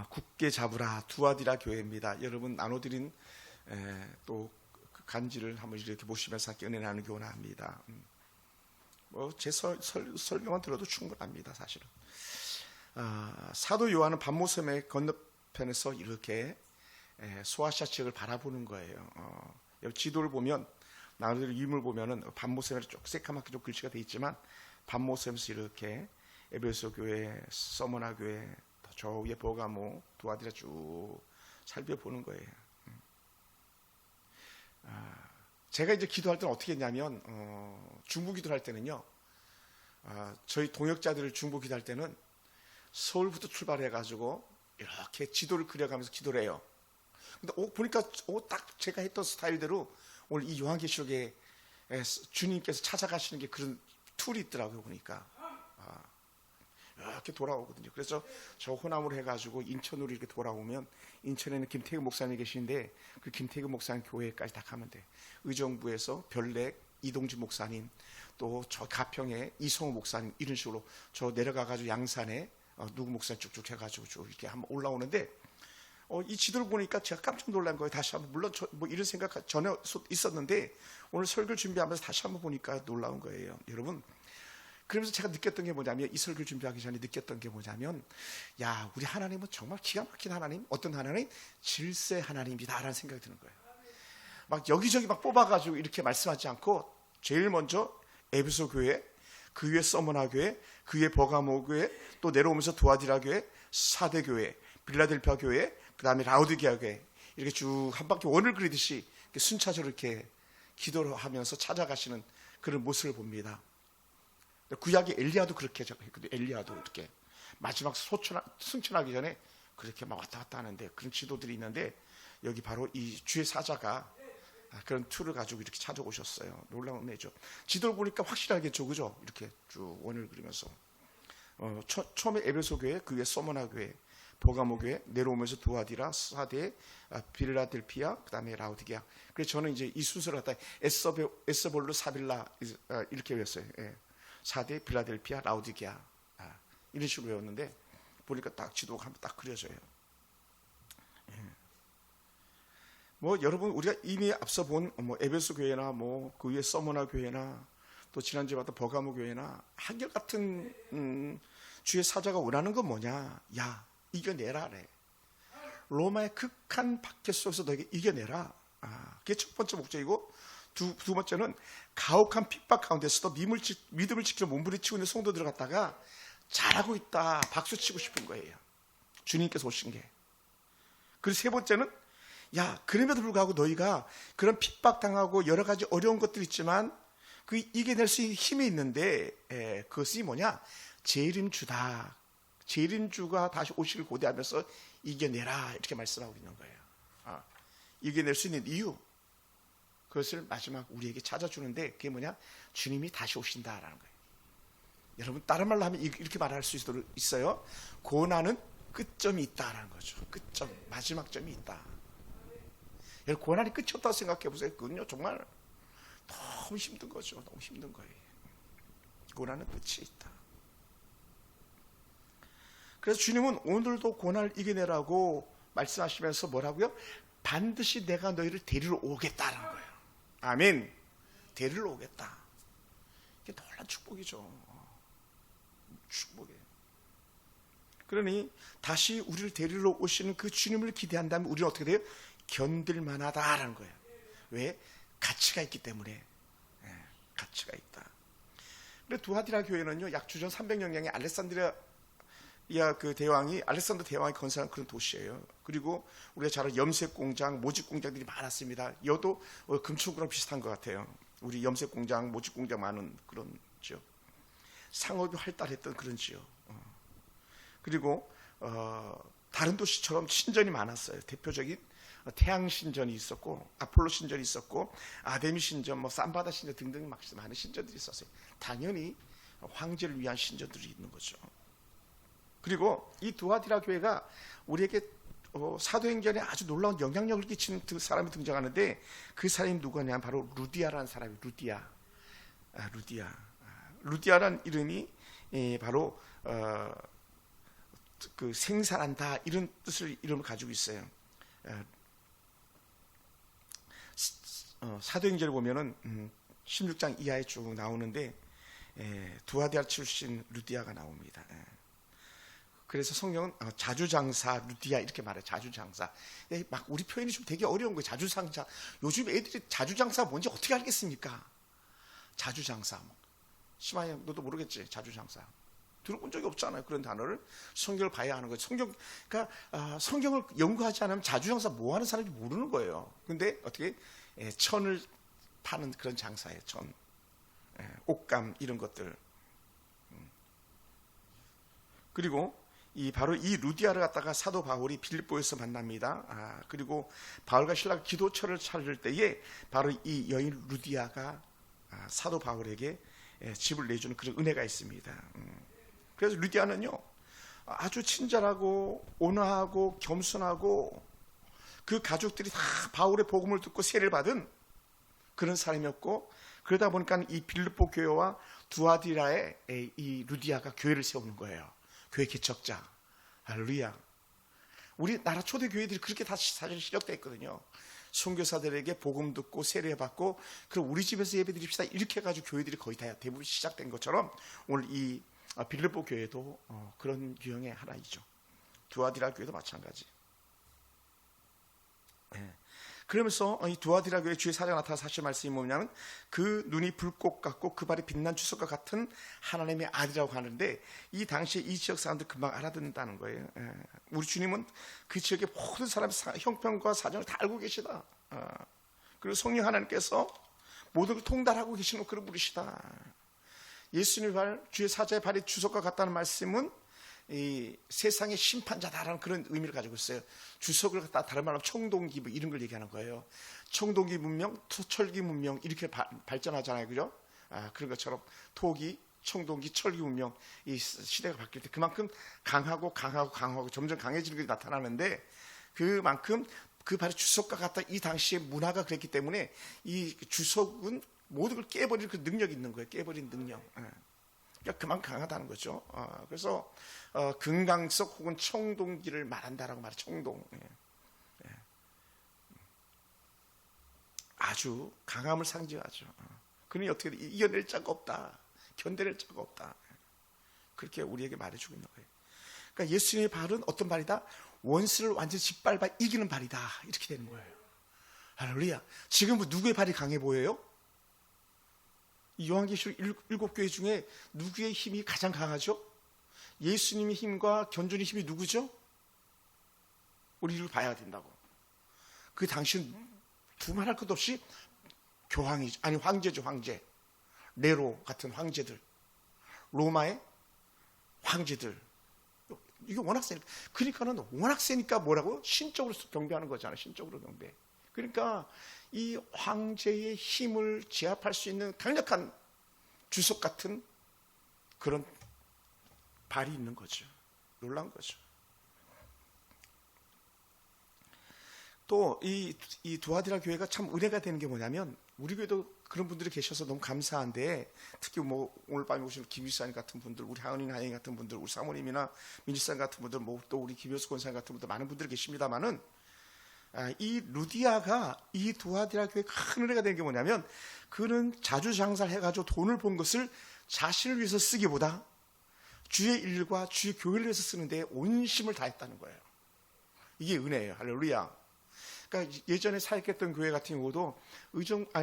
굳게 잡으라 두아디라 교회입니다. 여러분 나눠드린 또 그 간지를 한번 이렇게 보시면서 함께 은혜 나누기 원합니다. 제 설명만 들어도 충분합니다. 사실은 사도 요한은 밤모섬의 건너편에서 이렇게 소아시아측을 바라보는 거예요. 여기 지도를 보면 나눠드린 이름을 보면은 밤모섬에 쭉 새까맣게 좀 글씨가 돼 있지만 밤모섬에서 이렇게 에베소 교회, 서머나 교회, 저 위에 버가모, 두아디라 쭉 살펴보는 거예요. 제가 이제 기도할 때는 어떻게 했냐면 중보 기도를 할 때는요, 저희 동역자들을 중보 기도할 때는 서울부터 출발해가지고 이렇게 지도를 그려가면서 기도를 해요. 근데 보니까 딱 제가 했던 스타일대로 오늘 이 요한계시록에 주님께서 찾아가시는 게 그런 툴이 있더라고요. 보니까 이렇게 돌아오거든요. 그래서 저 호남으로 해가지고 인천으로 이렇게 돌아오면 인천에는 김태규 목사님이 계시는데 그 김태규 목사님 교회까지 다 가면 돼. 의정부에서 별내 이동진 목사님, 또 저 가평에 이성호 목사님, 이런 식으로 저 내려가가지고 양산에 누구 목사님 쭉쭉 해가지고 쭉 이렇게 한번 올라오는데 이 지도를 보니까 제가 깜짝 놀란 거예요. 다시 한번 물론 뭐 이런 생각 전에 있었는데 오늘 설교를 준비하면서 다시 한번 보니까 놀라운 거예요. 여러분. 그러면서 제가 느꼈던 게 뭐냐면 이 설교를 준비하기 전에 느꼈던 게 뭐냐면 야 우리 하나님은 정말 기가 막힌 하나님, 어떤 하나님? 질세 하나님이다라는 생각이 드는 거예요. 막 여기저기 막 뽑아가지고 이렇게 말씀하지 않고 제일 먼저 에베소 교회, 그 위에 서머나 교회, 그 위에 버가모 교회, 또 내려오면서 두아디라 교회, 사대 교회, 빌라델피아 교회, 그 다음에 라우디게아 교회, 이렇게 쭉 한 바퀴 원을 그리듯이 순차적으로 이렇게 기도를 하면서 찾아가시는 그런 모습을 봅니다. 구약의 엘리야도 그렇게 했거든요. 엘리야도 이렇게 마지막 승천하기 전에 그렇게 막 왔다 갔다 하는데 그런 지도들이 있는데 여기 바로 이 주의 사자가 그런 툴을 가지고 이렇게 찾아오셨어요. 놀라운 은혜죠. 지도를 보니까 확실하겠죠, 그죠? 이렇게 쭉 원을 그리면서 처음에 에베소 교회, 그 위에 서머나 교회, 버가모 교회, 내려오면서 두아디라, 사대, 빌라델피아, 그 다음에 라우디게아. 그래서 저는 이제 이 순서를 갖다 에스볼루, 사빌라 이렇게 외웠어요. 예. 사대, 빌라델피아, 라우디게아 이런 식으로 외웠는데 보니까 딱 지도가 한번 딱 그려져요. 예. 뭐 여러분 우리가 이미 앞서 본 에베소 교회나 뭐 그 위에 서머나 교회나 또 지난주에 봤던 버가모 교회나 한결같은 주의 사자가 원하는 건 뭐냐? 야 이겨내라래. 로마의 극한 박해 속에서 너에게 이겨내라. 그게 첫 번째 목적이고 두 번째는 가혹한 핍박 가운데서도 믿음을 지키려 몸부림치고 있는 성도들 갖다가 잘하고 있다 박수치고 싶은 거예요. 주님께서 오신 게. 그리고 세 번째는 야 그럼에도 불구하고 너희가 그런 핍박당하고 여러 가지 어려운 것들이 있지만 그 이겨낼 수 있는 힘이 있는데 그것이 뭐냐? 재림주다. 재림주가 다시 오시길 고대하면서 이겨내라 이렇게 말씀하고 있는 거예요. 이겨낼 수 있는 이유 그것을 마지막 우리에게 찾아주는데 그게 뭐냐? 주님이 다시 오신다라는 거예요. 여러분 다른 말로 하면 이렇게 말할 수 있어요. 고난은 끝점이 있다라는 거죠. 끝점, 마지막 점이 있다. 여러분 고난이 끝이 없다고 생각해 보세요. 그건요 정말 너무 힘든 거죠. 너무 힘든 거예요. 고난은 끝이 있다. 그래서 주님은 오늘도 고난을 이겨내라고 말씀하시면서 뭐라고요? 반드시 내가 너희를 데리러 오겠다라는 거예요. 아멘. 데리러 오겠다. 이게 놀라운 축복이죠. 축복이에요. 그러니 다시 우리를 데리러 오시는 그 주님을 기대한다면 우리는 어떻게 돼요? 견딜 만하다라는 거예요. 왜? 가치가 있기 때문에. 가치가 있다. 근데 두아디라 교회는요, 약 주전 300년경에 알렉산드리아 그 대왕이 알렉산더 대왕이 건설한 그런 도시예요. 그리고 우리가 잘 아는 염색 공장, 모직 공장들이 많았습니다. 여도 금천구랑 비슷한 것 같아요. 우리 염색 공장, 모직 공장 많은 그런 지역. 상업이 활달했던 그런 지역. 그리고 다른 도시처럼 신전이 많았어요. 대표적인 태양 신전이 있었고, 아폴로 신전이 있었고, 아데미 신전, 뭐 삼바다 신전 등등 막 많은 신전들이 있었어요. 당연히 황제를 위한 신전들이 있는 거죠. 그리고 이 두아디라 교회가 우리에게 사도행전에 아주 놀라운 영향력을 끼치는 사람이 등장하는데 그 사람이 누구냐? 바로 루디아라는 사람이 루디아라는 이름이 바로 그 생산한다 이런 뜻을 이름을 가지고 있어요. 사도행전을 보면은 16장 이하에 쭉 나오는데 두아디라 출신 루디아가 나옵니다. 그래서 성경은 자주장사 루디아 이렇게 말해요. 자주장사. 막 우리 표현이 좀 되게 어려운 거예요. 자주장사. 요즘 애들이 자주장사 뭔지 어떻게 알겠습니까? 자주장사. 시마야 너도 모르겠지? 자주장사. 들어본 적이 없잖아요. 그런 단어를. 성경을 봐야 하는 거예요. 그러니까 성경을 연구하지 않으면 자주장사 뭐 하는 사람인지 모르는 거예요. 근데 어떻게 천을 파는 그런 장사예요. 천. 옷감 이런 것들. 그리고 바로 이 루디아를 갖다가 사도 바울이 빌립보에서 만납니다. 그리고 바울과 신라가 기도처를 차릴 때에 바로 이 여인 루디아가 사도 바울에게 집을 내주는 그런 은혜가 있습니다. 그래서 루디아는요 아주 친절하고 온화하고 겸손하고 그 가족들이 다 바울의 복음을 듣고 세례를 받은 그런 사람이었고, 그러다 보니까 이 빌립보 교회와 두아디라에 이 루디아가 교회를 세우는 거예요. 교회 개척자. 할렐루야. 우리나라 초대 교회들이 그렇게 다 사실 시작돼 있거든요. 선교사들에게 복음 듣고 세례 받고, 그럼 우리 집에서 예배 드립시다 이렇게 해가지고 교회들이 거의 다 대부분 시작된 것처럼 오늘 이 빌립보 교회도 그런 유형의 하나이죠. 두아디라 교회도 마찬가지. 그러면서 이 두아디라 교회 주의 사자가 나타나 사실 말씀이 뭐냐면 그 눈이 불꽃 같고 그 발이 빛난 주석과 같은 하나님의 아들이라고 하는데, 이 당시에 이 지역 사람들 금방 알아듣는다는 거예요. 우리 주님은 그 지역의 모든 사람의 형편과 사정을 다 알고 계시다. 그리고 성령 하나님께서 모든 걸 통달하고 계시는 그런 분이시다. 예수님의 발, 주의 사자의 발이 주석과 같다는 말씀은 이 세상의 심판자다라는 그런 의미를 가지고 있어요. 주석을 갖다 다른 말로 청동기 뭐 이런 걸 얘기하는 거예요. 청동기 문명, 철기 문명 이렇게 발전하잖아요, 그죠? 그런 것처럼 토기, 청동기, 철기 문명 이 시대가 바뀔 때 그만큼 강하고 점점 강해지는 것이 나타나는데, 그만큼 그 발이 주석과 같다 이 당시의 문화가 그랬기 때문에 이 주석은 모든 걸 깨버릴 그 능력이 있는 거예요. 깨버린 능력. 그러니까 그만큼 강하다는 거죠. 그래서 금강석 혹은 청동기를 말한다라고 말해요. 청동. 아주 강함을 상징하죠. 그러니 어떻게 이겨낼 자가 없다. 견뎌낼 자가 없다. 그렇게 우리에게 말해주고 있는 거예요. 그러니까 예수님의 발은 어떤 발이다? 원수를 완전히 짓밟아 이기는 발이다. 이렇게 되는 거예요. 할렐루야. 지금 누구의 발이 강해 보여요? 요한계시록 7교회 중에 누구의 힘이 가장 강하죠? 예수님의 힘과 견주의 힘이 누구죠? 우리를 봐야 된다고. 그 당시는 두말할 것 없이 교황이죠. 아니 황제죠. 황제. 네로 같은 황제들, 로마의 황제들. 이게 워낙 세니까. 그러니까는 워낙 세니까 뭐라고? 신적으로 경배하는 거잖아요. 신적으로 경배. 그러니까 이 황제의 힘을 제압할 수 있는 강력한 주석 같은 그런 발이 있는 거죠. 놀라운 거죠. 또 이 두아디라 교회가 참 은혜가 되는 게 뭐냐면, 우리 교회도 그런 분들이 계셔서 너무 감사한데, 특히 뭐 오늘 밤에 오신 김일사님 같은 분들, 우리 하은이 하영이 같은 분들, 우리 사모님이나 민지사님 같은 분들, 뭐 또 우리 김효수 권사님 같은 분들 많은 분들이 계십니다만은, 이 루디아가 이 두아디라 교회에 큰 은혜가 되는 게 뭐냐면, 그는 자주 장사를 해가지고 돈을 번 것을 자신을 위해서 쓰기보다 주의 일과 주의 교회를 위해서 쓰는데 온심을 다했다는 거예요. 이게 은혜예요. 할렐루야. 그러니까 예전에 사역했던 교회 같은 경우도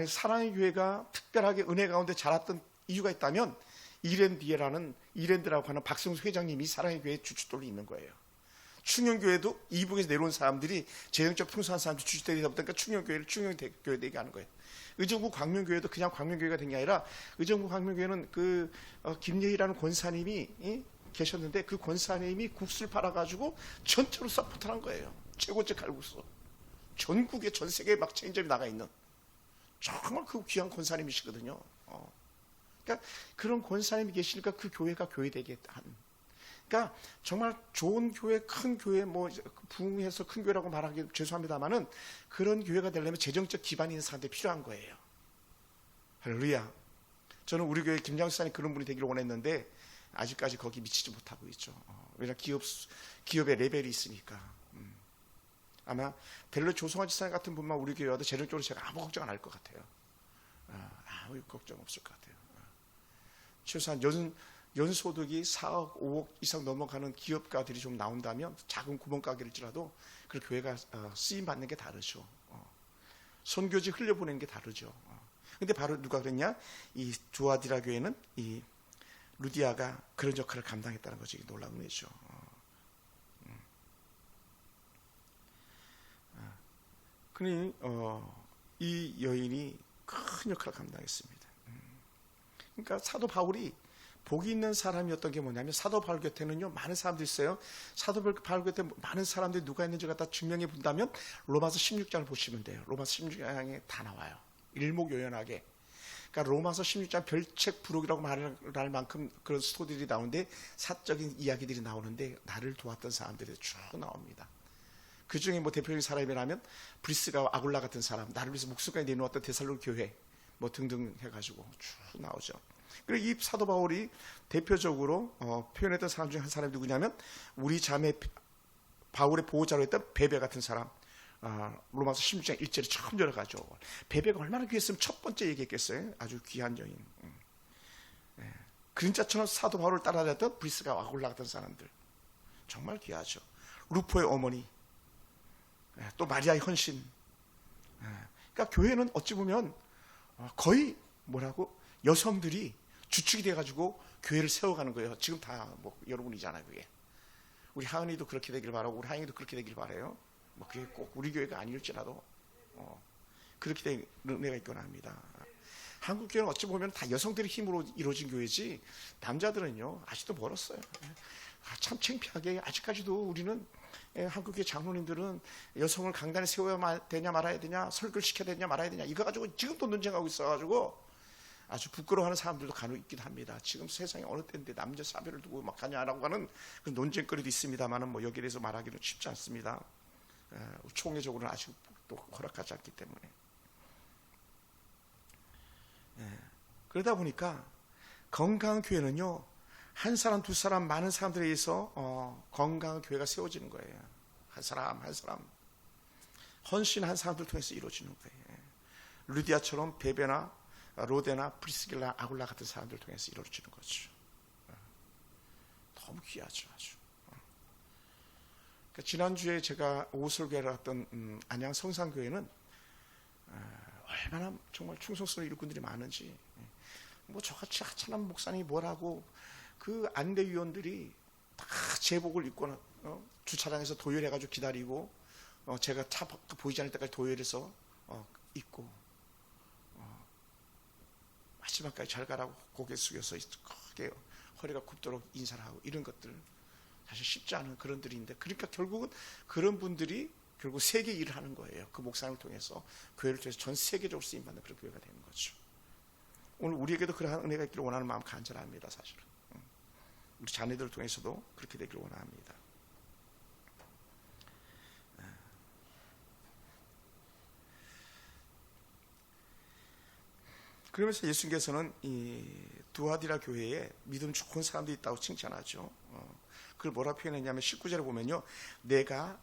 사랑의 교회가 특별하게 은혜 가운데 자랐던 이유가 있다면, 이랜드라고 하는 박성수 회장님이 사랑의 교회 주춧돌로 있는 거예요. 충영교회도 이북에서 내려온 사람들이 재정적 풍성한 사람들이 주춧돌이 되다 보니까 충영교회를 충영교회 되게 하는 거예요. 의정부 광명교회도 그냥 광명교회가 된 게 아니라, 의정부 광명교회는 김예희라는 권사님이 계셨는데, 그 권사님이 국수를 팔아가지고 전체로 서포트한 거예요. 최고째 칼국수. 전국에 전 세계에 막 체인점이 나가 있는 정말 그 귀한 권사님이시거든요. 그러니까 그런 권사님이 계시니까 그 교회가 교회되게 한. 그러니까 정말 좋은 교회, 큰 교회, 뭐 부흥해서 큰 교회라고 말하기 죄송합니다만은, 그런 교회가 되려면 재정적 기반이 있는 사람들이 필요한 거예요. 할렐루야. 저는 우리 교회 김장수사님 그런 분이 되기를 원했는데, 아직까지 거기 미치지 못하고 있죠. 왜냐하면 기업의 레벨이 있으니까. 아마 델로 조성환 지사 같은 분만 우리 교회 와도 재정적으로 제가 아무 걱정 안 할 것 같아요. 아무 걱정 없을 것 같아요. 최소한 연소득이 4억, 5억 이상 넘어가는 기업가들이 좀 나온다면 작은 구멍가게일지라도 그 교회가 쓰임 받는 게 다르죠. 선교지 흘려보내는 게 다르죠. 근데 바로 누가 그랬냐? 이 두아디라 교회는 이 루디아가 그런 역할을 감당했다는 것이 놀라운 일이죠. 그러니 이 여인이 큰 역할을 감당했습니다. 그러니까 사도 바울이 복이 있는 사람이었던 게 뭐냐면 사도 바울 곁에는요 많은 사람들이 있어요. 사도 바울 곁에 많은 사람들이 누가 있는지 갖다 증명해 본다면 로마서 16장을 보시면 돼요. 로마서 16장에 다 나와요. 일목요연하게. 그러니까 로마서 16장 별책 부록이라고 말할 만큼 그런 스토리들이 나오는데 사적인 이야기들이 나오는데 나를 도왔던 사람들이 쭉 나옵니다. 그 중에 뭐 대표적인 사람이라면 브리스가 아굴라 같은 사람, 나를 위해서 목숨까지 내놓았던 데살로니 교회 뭐 등등 해가지고 쭉 나오죠. 그리고 이 사도 바울이 대표적으로 표현했던 사람 중에 한 사람이 누구냐면 우리 자매 바울의 보호자로 했던 베베 같은 사람. 로마서 16장 1절에 처음 들어가죠. 베베가 얼마나 귀했으면 첫 번째 얘기했겠어요. 아주 귀한 여인. 그림자처럼 사도 바울을 따라다녔던 브리스가 아굴라 같은 사람들 정말 귀하죠. 루포의 어머니, 또 마리아의 헌신. 그러니까 교회는 어찌 보면 거의 뭐라고 여성들이 주축이 돼가지고 교회를 세워가는 거예요. 지금 다 뭐 여러분이잖아요. 그게 우리 하은이도 그렇게 되길 바라고 우리 하은이도 그렇게 되길 바라요. 뭐 그게 꼭 우리 교회가 아닐지라도 그렇게 된 은혜가 있거나 합니다. 한국 교회는 어찌 보면 다 여성들의 힘으로 이루어진 교회지 남자들은요 아직도 멀었어요. 참 창피하게 아직까지도 우리는 한국의 장로님들은 여성을 강단에 세워야 되냐 말아야 되냐 설교를 시켜야 되냐 말아야 되냐 이거 가지고 지금도 논쟁하고 있어가지고 아주 부끄러워하는 사람들도 간혹 있기도 합니다. 지금 세상에 어느 때인데 남녀 사별을 두고 막 하냐라고 하는 그 논쟁거리도 있습니다만은 뭐 여기에 대해서 말하기는 쉽지 않습니다. 총회적으로는 아직 또 허락하지 않기 때문에. 그러다 보니까 건강한 교회는요 한 사람 두 사람 많은 사람들에 의해서 건강한 교회가 세워지는 거예요. 한 사람 한 사람 헌신한 사람들 통해서 이루어지는 거예요. 루디아처럼 베베나 로데나 프리스길라 아굴라 같은 사람들 통해서 이루어지는 거죠. 너무 귀하죠. 아주. 그러니까 지난주에 제가 오설교회를 갔던 안양 성산교회는 얼마나 정말 충성스러운 일꾼들이 많은지 뭐 저같이 하찮은 목사님이 뭐라고 그 안대위원들이 다 제복을 입고 주차장에서 도열해가지고 기다리고 제가 차 보이지 않을 때까지 도열해서 입고 마지막까지 잘 가라고 고개 숙여서 크게 허리가 굽도록 인사를 하고 이런 것들 사실 쉽지 않은 그런 들인데 그러니까 결국은 그런 분들이 결국 세계 일을 하는 거예요. 그 목사님을 통해서 교회를 통해서 전 세계적으로 쓰임받는 그런 교회가 되는 거죠. 오늘 우리에게도 그러한 은혜가 있기를 원하는 마음 간절합니다. 사실은 우리 자녀들을 통해서도 그렇게 되기를 원합니다. 그러면서 예수님께서는 이 두아디라 교회에 믿음 좋은 사람들이 있다고 칭찬하죠. 그걸 뭐라 표현했냐면 19절에 보면요. 내가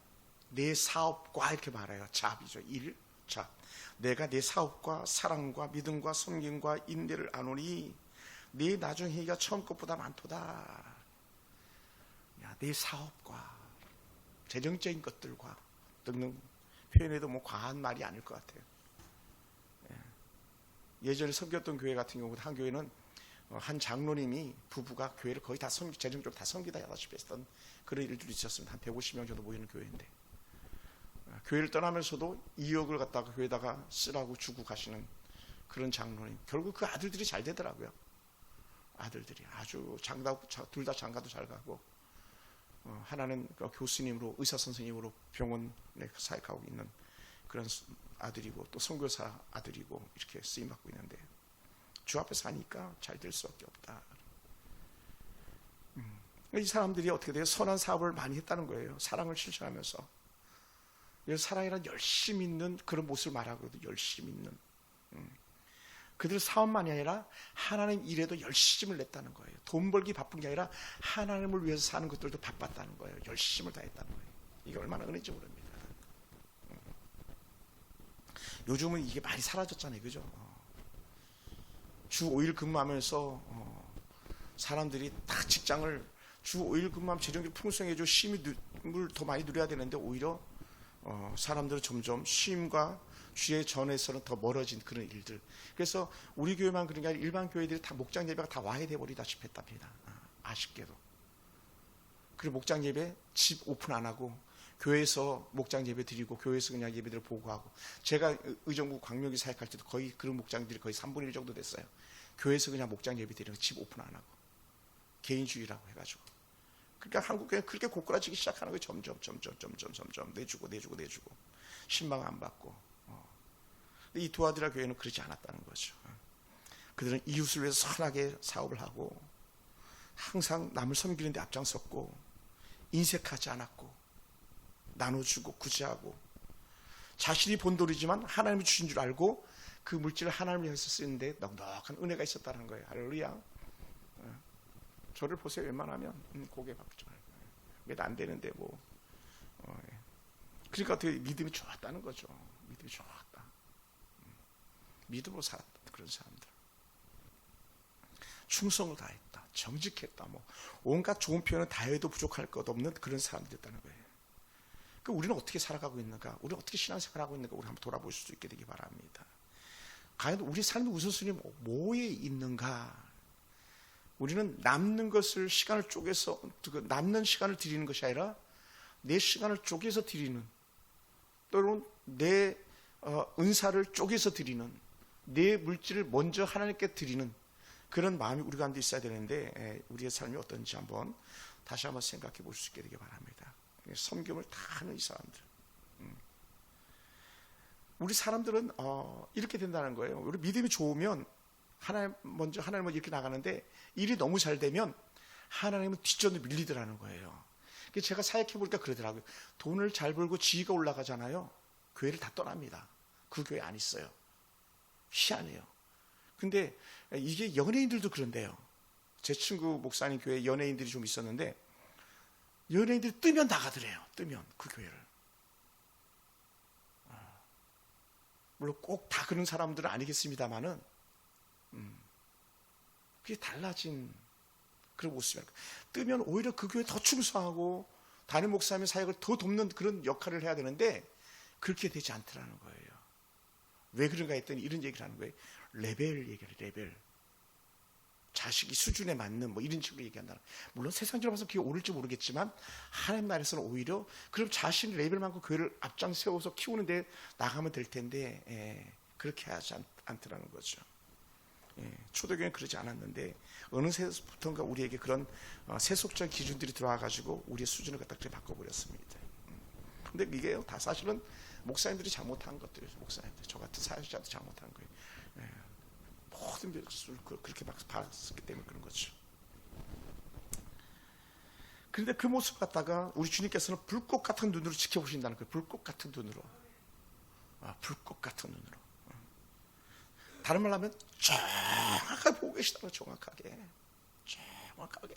내 사업과 이렇게 말해요. 잡이죠. 일, 잡. 내가 내 사업과 사랑과 믿음과 섬김과 인내를 아노니 네 나중 행위가 처음 것보다 많도다. 야, 내 사업과 재정적인 것들과 등등 표현해도 뭐 과한 말이 아닐 것 같아요. 예전에 섬겼던 교회 같은 경우 한 교회는 한 장로님이 부부가 교회를 거의 다 재정적으로 다 섬기다시피 했던 그런 일들이 있었습니다. 한 150명 정도 모이는 교회인데 교회를 떠나면서도 2억을 갖다가 교회에다가 쓰라고 주고 가시는 그런 장로님. 결국 그 아들들이 잘 되더라고요. 아들들이 아주 둘 다 장가도 잘 가고 하나는 교수님으로 의사 선생님으로 병원에 사역하고 있는 그런 아들이고 또 선교사 아들이고 이렇게 쓰임 받고 있는데 주 앞에 사니까 잘 될 수밖에 없다. 이 사람들이 어떻게 돼요? 선한 사업을 많이 했다는 거예요. 사랑을 실천하면서. 사랑이란 열심히 있는 그런 모습을 말하거든요. 열심히 있는. 그들 사업만이 아니라 하나님 일에도 열심을 냈다는 거예요. 돈 벌기 바쁜 게 아니라 하나님을 위해서 사는 것들도 바빴다는 거예요. 열심을 다했다는 거예요. 이게 얼마나 은혜인지 모릅니다. 요즘은 이게 많이 사라졌잖아요. 그죠? 주 5일 근무하면서 사람들이 다 직장을 주 5일 근무하면 재정적으로 풍성해지고 쉼을 더 많이 누려야 되는데 오히려 사람들은 점점 쉼과 주의 전에서는 더 멀어진 그런 일들. 그래서 우리 교회만 그런 게 아니라 일반 교회들이 다 목장 예배가 다 와해 돼버리다시피 했답니다. 아쉽게도. 그리고 목장 예배 집 오픈 안 하고 교회에서 목장 예배 드리고 교회에서 그냥 예배들을 보고하고, 제가 의정부 광명이 사역할 때도 거의 그런 목장들이 거의 3분의 1 정도 됐어요. 교회에서 그냥 목장 예배 드리고 집 오픈 안 하고 개인주의라고 해가지고. 그러니까 한국 교회 그렇게 고꾸라지기 시작하는 거예요. 점점 내주고 신방 안 받고. 이 두아디라 교회는 그러지 않았다는 거죠. 그들은 이웃을 위해서 선하게 사업을 하고 항상 남을 섬기는 데 앞장섰고 인색하지 않았고 나눠주고 구제하고 자신이 본 돌이지만 하나님이 주신 줄 알고 그 물질을 하나님을 위해서 쓰는데 넉넉한 은혜가 있었다는 거예요. 할렐루야. 저를 보세요. 웬만하면 고개 바꾸지 말고 몇 안 되는데 뭐. 그러니까 어떻게 믿음이 좋았다는 거죠. 믿음이 좋았다. 믿음으로 살았다. 그런 사람들. 충성을 다했다. 정직했다. 뭐 온갖 좋은 표현을 다 해도 부족할 것 없는 그런 사람들이었다는 거예요. 그 우리는 어떻게 살아가고 있는가? 우리는 어떻게 신앙생활하고 있는가? 우리 한번 돌아볼 수 있게 되기 바랍니다. 과연 우리 삶의 우선순위 뭐에 있는가? 우리는 남는 것을 시간을 쪼개서 남는 시간을 드리는 것이 아니라 내 시간을 쪼개서 드리는, 또는 내 은사를 쪼개서 드리는, 내 물질을 먼저 하나님께 드리는 그런 마음이 우리 가운데 있어야 되는데 우리의 삶이 어떤지 한번 다시 한번 생각해 볼 수 있게 되기 바랍니다. 섬김을 다 하는 이 사람들. 우리 사람들은 이렇게 된다는 거예요. 우리 믿음이 좋으면 하나님은 이렇게 나가는데 일이 너무 잘 되면 하나님은 뒷전으로 밀리더라는 거예요. 제가 사역해 보니까 그러더라고요. 돈을 잘 벌고 지위가 올라가잖아요. 교회를 다 떠납니다. 그 교회 안 있어요. 희한해요. 근데 이게 연예인들도 그런데요. 제 친구 목사님 교회에 연예인들이 좀 있었는데 연예인들이 뜨면 나가더래요. 뜨면 그 교회를. 물론 꼭 다 그런 사람들은 아니겠습니다만은 그게 달라진 그런 모습이랄까. 뜨면 오히려 그 교회에 더 충성하고 담임 목사님의 사역을 더 돕는 그런 역할을 해야 되는데 그렇게 되지 않더라는 거예요. 왜 그런가 했더니 이런 얘기를 하는 거예요. 레벨 얘기를 레벨. 자식이 수준에 맞는 뭐 이런 식으로 얘기한다. 물론 세상적으로 봐서 그게 옳을지 모르겠지만 하나님 나라에서는 오히려 그럼 자신 레벨만큼 교회를 앞장 세워서 키우는데 나가면 될 텐데 그렇게 하지 않더라는 거죠. 초대교회는 그러지 않았는데 어느 세부터인가 우리에게 그런 세속적 기준들이 들어와가지고 우리의 수준을 갖다 그렇게 바꿔버렸습니다. 근데 이게 다 사실은 목사님들이 잘못한 것들이죠. 목사님들, 저 같은 사역자도 잘못한 거예요. 모든 것을 그렇게 막 봤기 때문에 그런 거죠. 그런데 그 모습 갖다가 우리 주님께서는 불꽃 같은 눈으로 지켜보신다는 거예요. 불꽃 같은 눈으로. 불꽃 같은 눈으로. 다른 말로 하면 정확하게 보고 계시다는 거예요. 정확하게.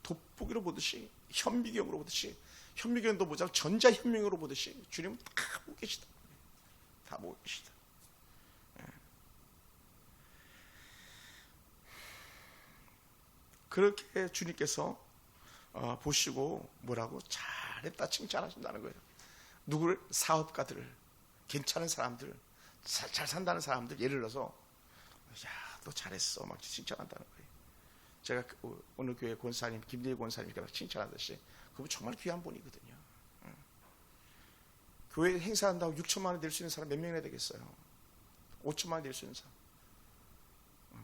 돋보기로 보듯이, 현미경으로 보듯이, 현미경도 보자면 전자현미경으로 보듯이 주님은 다 보고 계시다. 다 보고 계시다. 그렇게 주님께서 보시고 뭐라고? 잘했다 칭찬하신다는 거예요. 누구를? 사업가들을, 괜찮은 사람들, 잘 산다는 사람들, 예를 들어서 야, 너 잘했어 막 칭찬한다는 거예요. 제가 오늘 교회 권사님 김대희 권사님께 칭찬하듯이 그분 정말 귀한 분이거든요. 교회 행사한다고 6천만 원 낼 수 있는 사람 몇 명이나 되겠어요? 5천만 원 낼 수 있는 사람.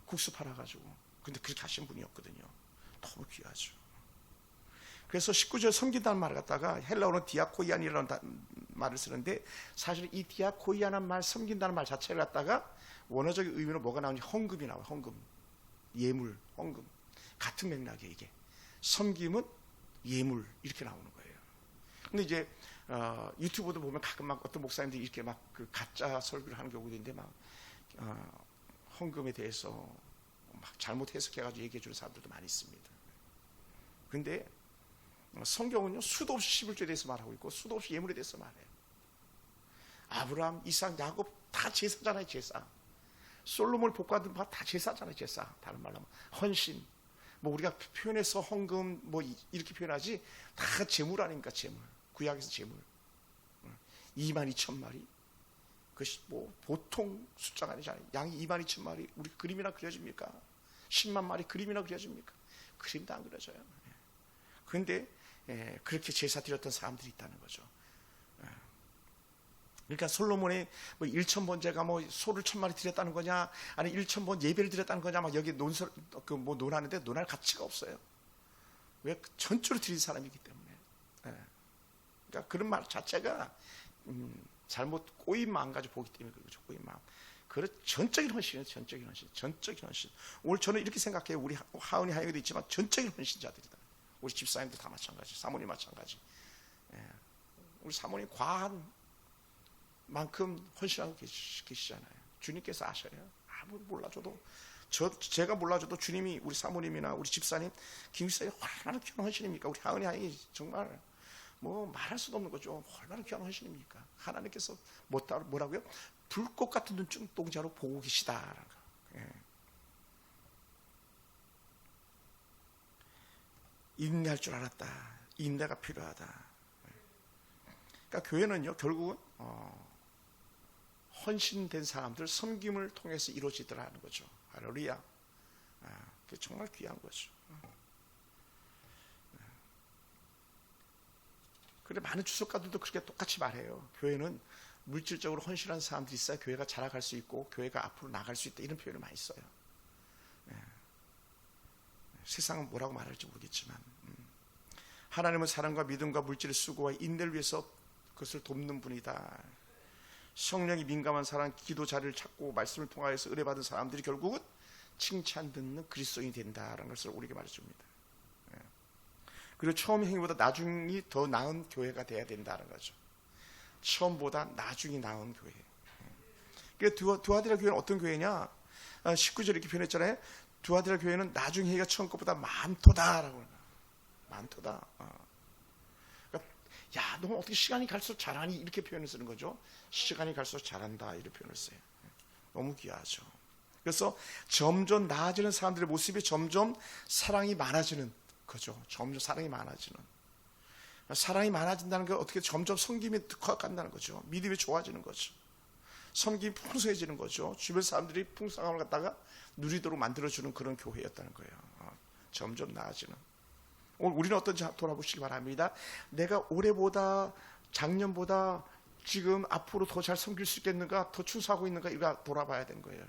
국수 팔아가지고. 근데 그렇게 하신 분이었거든요. 너무 귀하죠. 그래서 19절 섬긴다는 말을 갖다가 헬라어는 디아코이안이라는 말을 쓰는데 사실 이 디아코이안한 말, 섬긴다는 말 자체를 갖다가 원어적인 의미로 뭐가 나오는지 헌금이 나와요. 헌금, 예물, 헌금. 같은 맥락이에요. 이게 섬김은 예물 이렇게 나오는 거예요. 근데 이제 유튜브도 보면 가끔 막 어떤 목사님들이 이렇게 막 그 가짜 설교를 하는 경우도 있는데 막 헌금에 대해서 막 잘못 해석해가지고 얘기해 주는 사람들도 많이 있습니다. 근데 성경은요, 수도 없이 11조에 대해서 말하고 있고 수도 없이 예물에 대해서 말해요. 아브라함, 이삭, 야곱 다 제사잖아요. 제사. 솔로몬을 복받은 바 다 제사잖아요. 제사. 다른 말로 하면 헌신. 뭐 우리가 표현해서 헌금 뭐 이렇게 표현하지 다 제물 아닙니까? 제물. 구약에서 제물. 22,000마리. 그것이 뭐 보통 숫자가 아니잖아요. 양이 22,000마리. 우리 그림이나 그려집니까? 10만 마리 그림이나 그려집니까? 그림도 안 그려져요. 그런데 그렇게 제사 드렸던 사람들이 있다는 거죠. 그러니까 솔로몬의 뭐 1,000번제가 뭐 소를 1,000마리 드렸다는 거냐, 아니 1,000번 예배를 드렸다는 거냐, 막 여기 뭐 논하는데 논할 가치가 없어요. 왜? 전적으로 드린 사람이기 때문에. 그러니까 그런 말 자체가 잘못 꼬인 마음 가지고 보기 때문에 그렇죠. 꼬인 마음. 그런 전적인 헌신이에요. 전적인 헌신. 전적인 헌신. 오늘 저는 이렇게 생각해요. 우리 하은이 하영이도 있지만 전적인 헌신자들이다. 우리 집사님도 다 마찬가지. 사모님 마찬가지. 우리 사모님 과한 만큼 헌신하고 계시잖아요. 주님께서 아셔요. 아무 몰라줘도 제가 몰라줘도 주님이 우리 사모님이나 우리 집사님, 김집사님 얼마나 귀한 헌신입니까? 우리 하은이 아이 정말 뭐 말할 수도 없는 거죠. 얼마나 귀한 헌신입니까? 하나님께서 뭐라고요? 불꽃 같은 눈동자로 보고 계시다라는 거. 인내할 줄 알았다. 인내가 필요하다. 그러니까 교회는요, 결국은 헌신된 사람들 섬김을 통해서 이루어지더라는 거죠. 할렐루야. 그게 정말 귀한 거죠. 그래 많은 주석가들도 그렇게 똑같이 말해요. 교회는 물질적으로 헌신한 사람들이 있어야 교회가 자라갈 수 있고 교회가 앞으로 나갈 수 있다, 이런 표현을 많이 써요. 세상은 뭐라고 말할지 모르겠지만 하나님은 사랑과 믿음과 물질의 수고와 인내를 위해서 그것을 돕는 분이다. 성령이 민감한 사람, 기도 자리를 찾고 말씀을 통하여서 은혜받은 사람들이 결국은 칭찬 듣는 그리스도인이 된다라는 것을 우리에게 말해줍니다. 그리고 처음 행위보다 나중이 더 나은 교회가 돼야 된다는 거죠. 처음보다 나중이 나은 교회. 그래서 두아디라 교회는 어떤 교회냐? 19절 이렇게 표현했잖아요. 두아디라 교회는 나중 행위가 처음 것보다 많도다라고. 많도다. 야, 너 어떻게 시간이 갈수록 잘하니? 이렇게 표현을 쓰는 거죠. 시간이 갈수록 잘한다, 이렇게 표현을 써요. 너무 귀하죠. 그래서 점점 나아지는 사람들의 모습이 점점 사랑이 많아지는 거죠. 점점 사랑이 많아지는. 사랑이 많아진다는 게 어떻게 점점 섬김이 커간다는 거죠. 믿음이 좋아지는 거죠. 섬김이 풍성해지는 거죠. 주변 사람들이 풍성함을 갖다가 누리도록 만들어주는 그런 교회였다는 거예요. 점점 나아지는. 오늘 우리는 어떤지 돌아보시기 바랍니다. 내가 올해보다 작년보다 지금 앞으로 더 잘 섬길 수 있겠는가, 더 충성하고 있는가, 이거 돌아봐야 되는 거예요.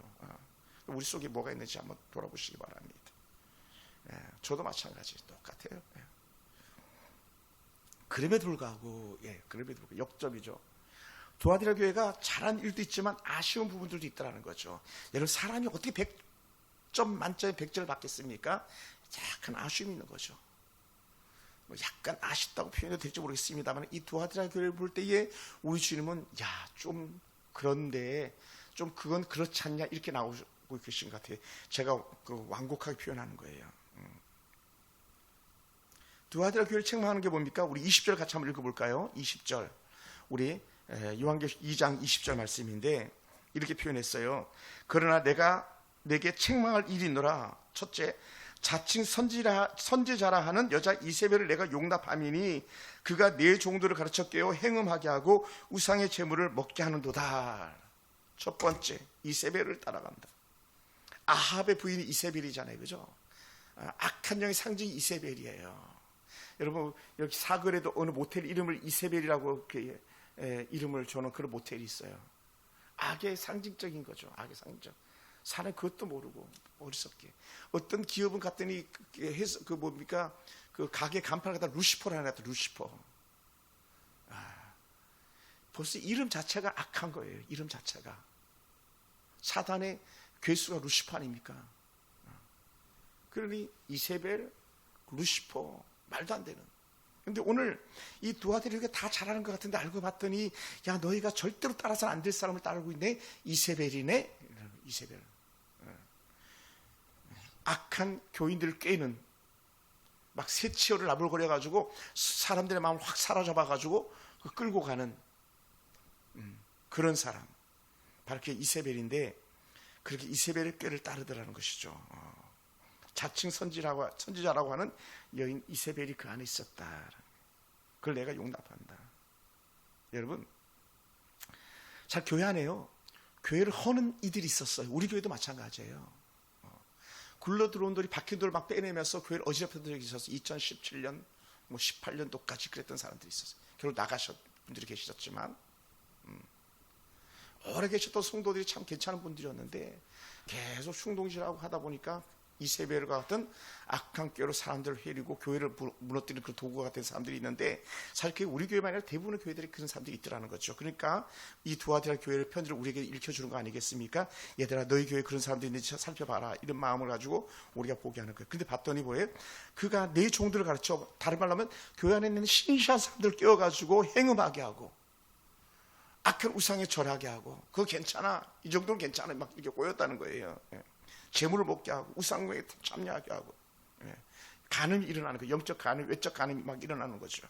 우리 속에 뭐가 있는지 한번 돌아보시기 바랍니다. 저도 마찬가지 똑같아요. 그럼에도 불구하고 역점이죠. 두아디라 교회가 잘한 일도 있지만 아쉬운 부분들도 있다는 거죠. 여러분, 사람이 어떻게 100점 만점에 100점을 받겠습니까? 약간 아쉬움이 있는 거죠. 약간 아쉽다고 표현해도 될지 모르겠습니다만, 이 두아디라 교회를 볼 때에 우리 주님은 좀 그런데 좀 그건 그렇지 않냐, 이렇게 나오고 계신 것 같아요. 제가 완곡하게 표현하는 거예요. 두아디라 교회를 책망하는 게 뭡니까? 우리 20절 같이 한번 읽어볼까요? 20절. 우리 요한계시록 2장 20절 말씀인데 이렇게 표현했어요. 그러나 내게 책망할 일이 있노라. 첫째, 자칭 선지자라 하는 여자 이세벨을 내가 용납함이니 그가 내 종들을 가르쳐 깨워 행음하게 하고 우상의 제물을 먹게 하는도다. 첫 번째, 이세벨을 따라간다. 아합의 부인이 이세벨이잖아요, 그죠? 악한 영의 상징이 이세벨이에요. 여러분, 여기 사거리에도 어느 모텔 이름을 이세벨이라고 이름을 줘놓은 그런 모텔이 있어요. 악의 상징적인 거죠. 악의 상징적. 사람 그것도 모르고 어리석게. 어떤 기업은 갔더니 그 가게 간판을 갖다 루시퍼를 하나 갖다 루시퍼. 벌써 이름 자체가 악한 거예요. 이름 자체가. 사단의 괴수가 루시퍼 아닙니까? 그러니 이세벨, 루시퍼, 말도 안 되는. 근데 오늘 이 두아디라 다 잘하는 것 같은데 알고 봤더니 야, 너희가 절대로 따라서는 안 될 사람을 따르고 있네. 이세벨이네. 이세벨. 악한 교인들을 꿰는, 막 새치어를 나불거려 가지고 사람들의 마음을 확 사로잡아 가지고 끌고 가는 그런 사람, 바로 그게 이세벨인데, 그렇게 이세벨의 꾀를 따르더라는 것이죠. 자칭 선지자라고 하는 여인 이세벨이 그 안에 있었다. 그걸 내가 용납한다. 여러분, 잘 교회 안에요, 교회를 허는 이들이 있었어요. 우리 교회도 마찬가지예요. 굴러 들어온 돌이 박힌 돌을 막 빼내면서 교회를 어지럽혔던 적이 있었어요. 2017년, 18년도까지 그랬던 사람들이 있었어요. 결국 나가셨 분들이 계셨지만, 오래 계셨던 성도들이 참 괜찮은 분들이었는데 계속 충동질하고 하다 보니까 이세벨과 같은 악한 꾀로 사람들을 해리고 교회를 무너뜨리는 그런 도구가 된 사람들이 있는데, 사실 그게 우리 교회만 아니라 대부분의 교회들이 그런 사람들이 있더라는 거죠. 그러니까 이 두아디라 교회를 편지를 우리에게 읽혀주는 거 아니겠습니까? 얘들아, 너희 교회에 그런 사람들이 있는지 살펴봐라, 이런 마음을 가지고 우리가 보게 하는 거예요. 근데 봤더니 뭐예요? 그가 내 종들을 가르쳐, 다른 말로 하면 교회 안에 있는 신시한 사람들을 깨워가지고 행음하게 하고 악한 우상에 절하게 하고, 그거 괜찮아, 이 정도는 괜찮아, 막 이렇게 꼬였다는 거예요. 재물을 먹게 하고 우상에 참여하게 하고, 간음이 일어나는 거예요. 영적 간음, 외적 간음이 막 일어나는 거죠.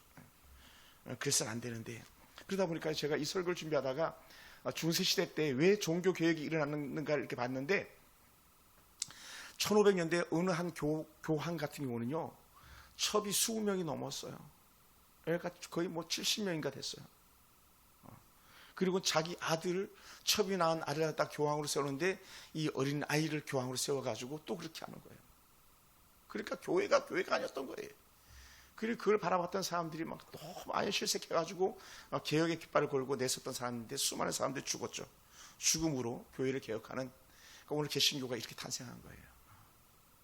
그래서는 안 되는데, 그러다 보니까 제가 이 설교를 준비하다가 중세시대 때 왜 종교 개혁이 일어났는가를 이렇게 봤는데, 1500년대 어느 한 교황 같은 경우는요, 첩이 20명이 넘었어요. 그러니까 거의 70명인가 됐어요. 그리고 자기 아들, 첩이 낳은 아들을 딱 교황으로 세우는데 이 어린 아이를 교황으로 세워가지고 또 그렇게 하는 거예요. 그러니까 교회가 아니었던 거예요. 그리고 그걸 바라봤던 사람들이 막 너무 많이 실색해가지고 개혁의 깃발을 걸고 내섰던 사람인데 수많은 사람들이 죽었죠. 죽음으로 교회를 개혁하는, 그러니까 오늘 개신교가 이렇게 탄생한 거예요.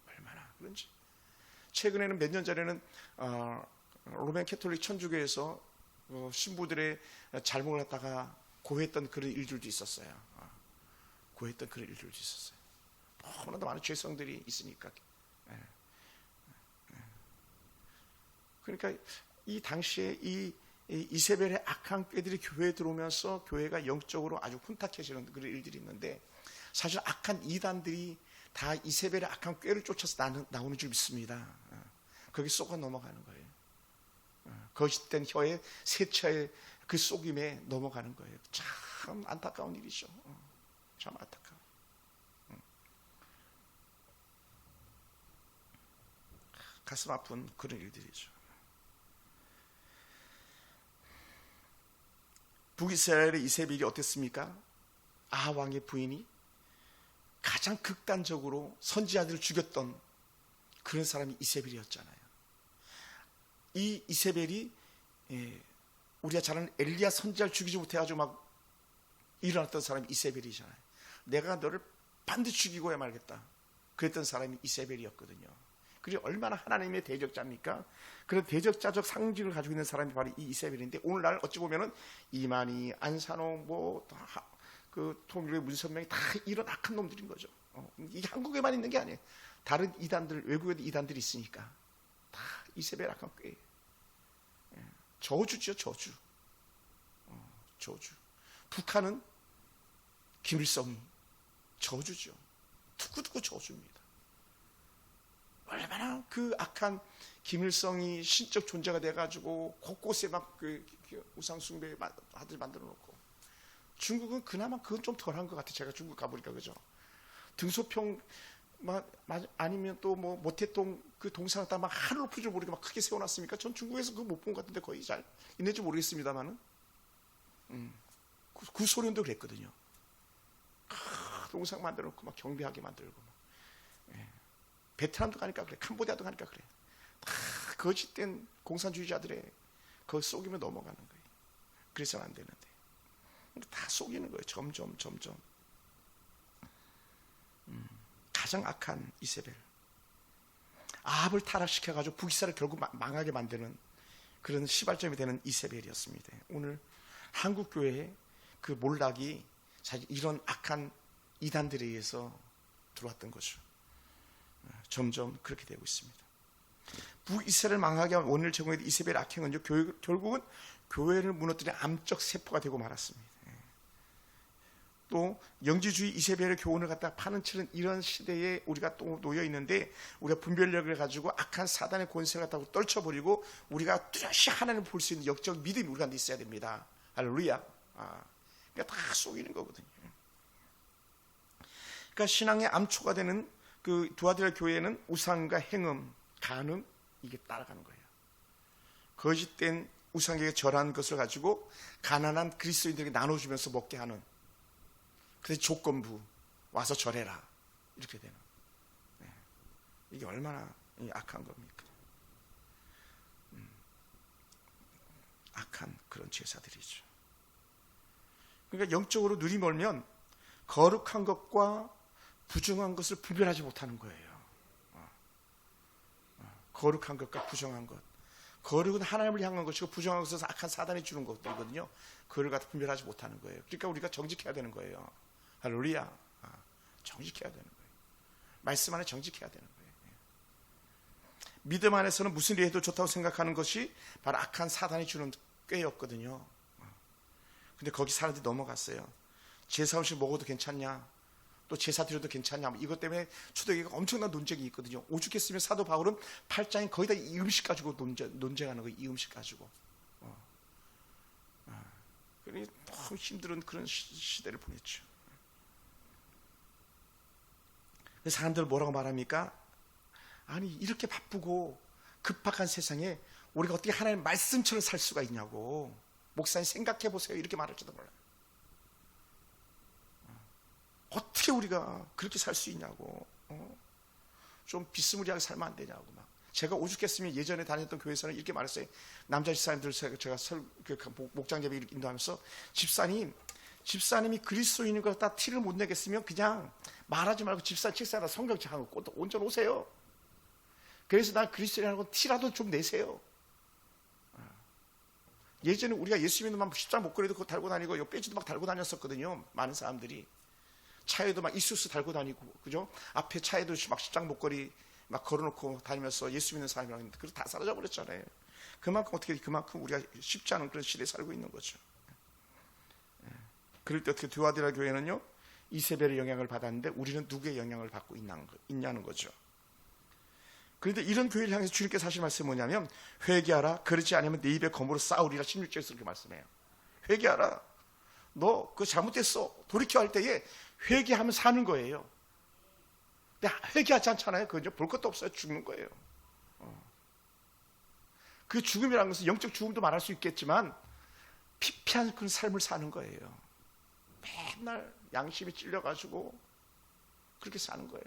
얼마나 그런지. 최근에는 몇 년 전에는 로맨 캐톨릭 천주교에서 신부들의 잘못을 갖다가 고했던 그런 일들도 있었어요. 고했던 그런 일들도 있었어요. 너무나도 많은 죄성들이 있으니까. 그러니까 이 당시에 이 이세벨의 악한 꾀들이 교회에 들어오면서 교회가 영적으로 아주 혼탁해지는 그런 일들이 있는데, 사실 악한 이단들이 다 이세벨의 악한 꾀를 쫓아서 나오는 줄 믿습니다. 거기 쏘가 넘어가는 거예요. 거짓된 혀에 세차의 그 속임에 넘어가는 거예요. 참 안타까운 일이죠. 참 안타까워. 가슴 아픈 그런 일들이죠. 북이스라엘의 이세벨이 어땠습니까? 아하 왕의 부인이 가장 극단적으로 선지자들을 죽였던 그런 사람이 이세벨이었잖아요. 이 이세벨이 우리가 잘 아는 엘리야 선지자를 죽이지 못해가지고 막 일어났던 사람이 이세벨이잖아요. 내가 너를 반드시 죽이고야 말겠다, 그랬던 사람이 이세벨이었거든요. 그리고 얼마나 하나님의 대적자입니까? 그런 대적자적 상징을 가지고 있는 사람이 바로 이 이세벨인데, 오늘날 어찌 보면은 이만희, 안산홍, 그 통일의 문선명이 다 이런 악한 놈들인 거죠. 이게 한국에만 있는 게 아니에요. 다른 이단들, 외국에도 이단들이 있으니까 다 이세벨 악한 꾀. 저주죠, 저주. 저주. 북한은 김일성이 저주죠. 두고두고 저주입니다. 얼마나 그 악한 김일성이 신적 존재가 돼가지고 곳곳에 막 그 우상숭배 아들 만들어 놓고, 중국은 그나마 그건 좀 덜한 것 같아요. 제가 중국 가보니까, 그죠? 등소평 아니면 또 모태동 그 동상 갖다 막 하늘 높을 줄 모르게 막 크게 세워놨습니까? 전 중국에서 그거 못 본 것 같은데, 거의 잘 있는지 모르겠습니다만은, 구소련도 그랬거든요. 동상 만들어 놓고 막 경배하게 만들고, 베트남도 가니까 그래, 캄보디아도 가니까 그래. 다 거짓된 공산주의자들의 그 속임에 넘어가는 거예요. 그래서는 안 되는데 다 속이는 거예요. 점점. 가장 악한 이세벨, 아합을 타락시켜가지고 북이스라엘을 결국 망하게 만드는 그런 시발점이 되는 이세벨이었습니다. 오늘 한국 교회에 그 몰락이 사실 이런 악한 이단들에 의해서 들어왔던 거죠. 점점 그렇게 되고 있습니다. 북이스라엘을 망하게 한 원인을 제공했던 이세벨의 악행은요, 결국은 교회를 무너뜨린 암적 세포가 되고 말았습니다. 또 영지주의 이세벨의 교훈을 갖다 파는 치는 이런 시대에 우리가 또 놓여 있는데, 우리가 분별력을 가지고 악한 사단의 권세를 갖다가 떨쳐버리고 우리가 뚜렷이 하나님을 볼 수 있는 영적 믿음이 우리가 있어야 됩니다. 할렐루야. 그러니까 다 속이는 거거든요. 그러니까 신앙의 암초가 되는 그 두아디라 교회는 우상과 행음, 간음, 이게 따라가는 거예요. 거짓된 우상에게 절한 것을 가지고 가난한 그리스도인들에게 나눠주면서 먹게 하는, 그래서 조건부 와서 절해라 이렇게 되는, 이게 얼마나 악한 겁니까? 악한 그런 제사들이죠. 그러니까 영적으로 눈이 멀면 거룩한 것과 부정한 것을 분별하지 못하는 거예요. 거룩한 것과 부정한 것. 거룩은 하나님을 향한 것이고 부정한 것은 악한 사단이 주는 것들이거든요. 그걸 갖다 분별하지 못하는 거예요. 그러니까 우리가 정직해야 되는 거예요. 할렐루야. 정직해야 되는 거예요. 말씀 안에 정직해야 되는 거예요. 믿음 안에서는 무슨 일 해도 좋다고 생각하는 것이 바로 악한 사단이 주는 꾀였거든요. 근데 거기 사람들이 넘어갔어요. 제사 음식 먹어도 괜찮냐? 또 제사 드려도 괜찮냐? 이것 때문에 초대교회가 엄청난 논쟁이 있거든요. 오죽했으면 사도 바울은 8장이 거의 다 이 음식 가지고 논쟁하는 거예요. 이 음식 가지고. 그러니 너무 힘든 그런 시대를 보냈죠. 사람들 뭐라고 말합니까? 아니 이렇게 바쁘고 급박한 세상에 우리가 어떻게 하나님의 말씀처럼 살 수가 있냐고. 목사님 생각해 보세요. 이렇게 말할지도 몰라요. 어떻게 우리가 그렇게 살 수 있냐고. 좀 비스무리하게 살면 안 되냐고. 막. 제가 오죽했으면 예전에 다녔던 교회에서는 이렇게 말했어요. 남자 집사님들 제가 목장 예배 인도하면서 집사님이 그리스도인인 걸 다 티를 못 내겠으면 그냥 말하지 말고 집사 책상에다 성경책 하고 온전 오세요. 그래서 난 그리스도인이라는 건 티라도 좀 내세요. 예전에 우리가 예수 믿는 막 십장 목걸이도 그거 달고 다니고 배지도 막 달고 다녔었거든요. 많은 사람들이 차에도 막 이수스 달고 다니고, 그죠? 앞에 차에도 막 십장 목걸이 막 걸어놓고 다니면서 예수 믿는 사람이라고 했는데 그거 다 사라져 버렸잖아요. 그만큼 우리가 쉽지 않은 그런 시대에 살고 있는 거죠. 그럴 때 어떻게 두아디라 교회는요 이세벨의 영향을 받았는데 우리는 누구의 영향을 받고 있냐는 거죠. 그런데 이런 교회를 향해서 주님께서 하신 말씀이 뭐냐면 회개하라. 그렇지 않으면 내 입에 검으로 싸우리라. 16절에서 그렇게 말씀해요. 회개하라. 너 그거 잘못됐어. 돌이켜 할 때에 회개하면 사는 거예요. 근데 회개하지 않잖아요. 그죠? 볼 것도 없어요. 죽는 거예요. 그 죽음이라는 것은 영적 죽음도 말할 수 있겠지만 피폐한 그런 삶을 사는 거예요. 맨날 양심이 찔려가지고 그렇게 사는 거예요.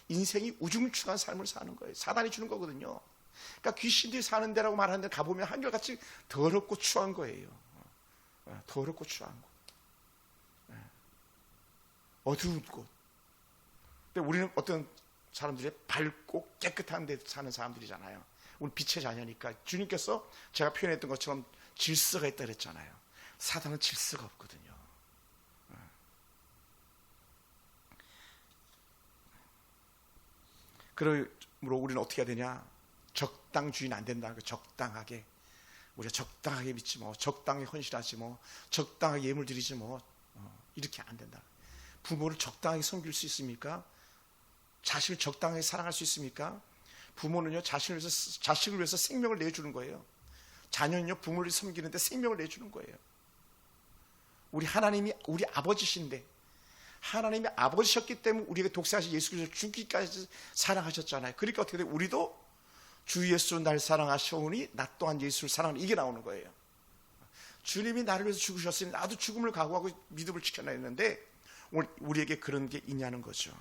인생이 우중충한 삶을 사는 거예요. 사단이 주는 거거든요. 그러니까 귀신들이 사는 데라고 말하는데 가보면 한결같이 더럽고 추한 거예요. 더럽고 추한 곳. 어두운 곳. 근데 우리는 어떤 사람들이 밝고 깨끗한 데 사는 사람들이잖아요. 우리 빛의 자녀니까. 주님께서 제가 표현했던 것처럼 질서가 있다 그랬잖아요. 사단은 질서가 없거든요. 그러므로 우리는 어떻게 해야 되냐? 적당주의는 안 된다. 적당하게. 우리가 적당하게 믿지 뭐, 적당히 헌신하지 뭐, 적당하게 예물 드리지 뭐, 이렇게 안 된다. 부모를 적당하게 섬길 수 있습니까? 자식을 적당하게 사랑할 수 있습니까? 부모는요 자식을 위해서 생명을 내주는 거예요. 자녀는요 부모를 섬기는데 생명을 내주는 거예요. 우리 하나님이 우리 아버지신데, 하나님이 아버지셨기 때문에 우리에게 독생하신 예수 그리스도를 죽기까지 사랑하셨잖아요. 그러니까 어떻게 돼요? 우리도 주 예수 날 사랑하시오니 나 또한 예수를 사랑하는, 이게 나오는 거예요. 주님이 나를 위해서 죽으셨으니 나도 죽음을 각오하고 믿음을 지켜내야 했는데 우리에게 그런 게 있냐는 거죠.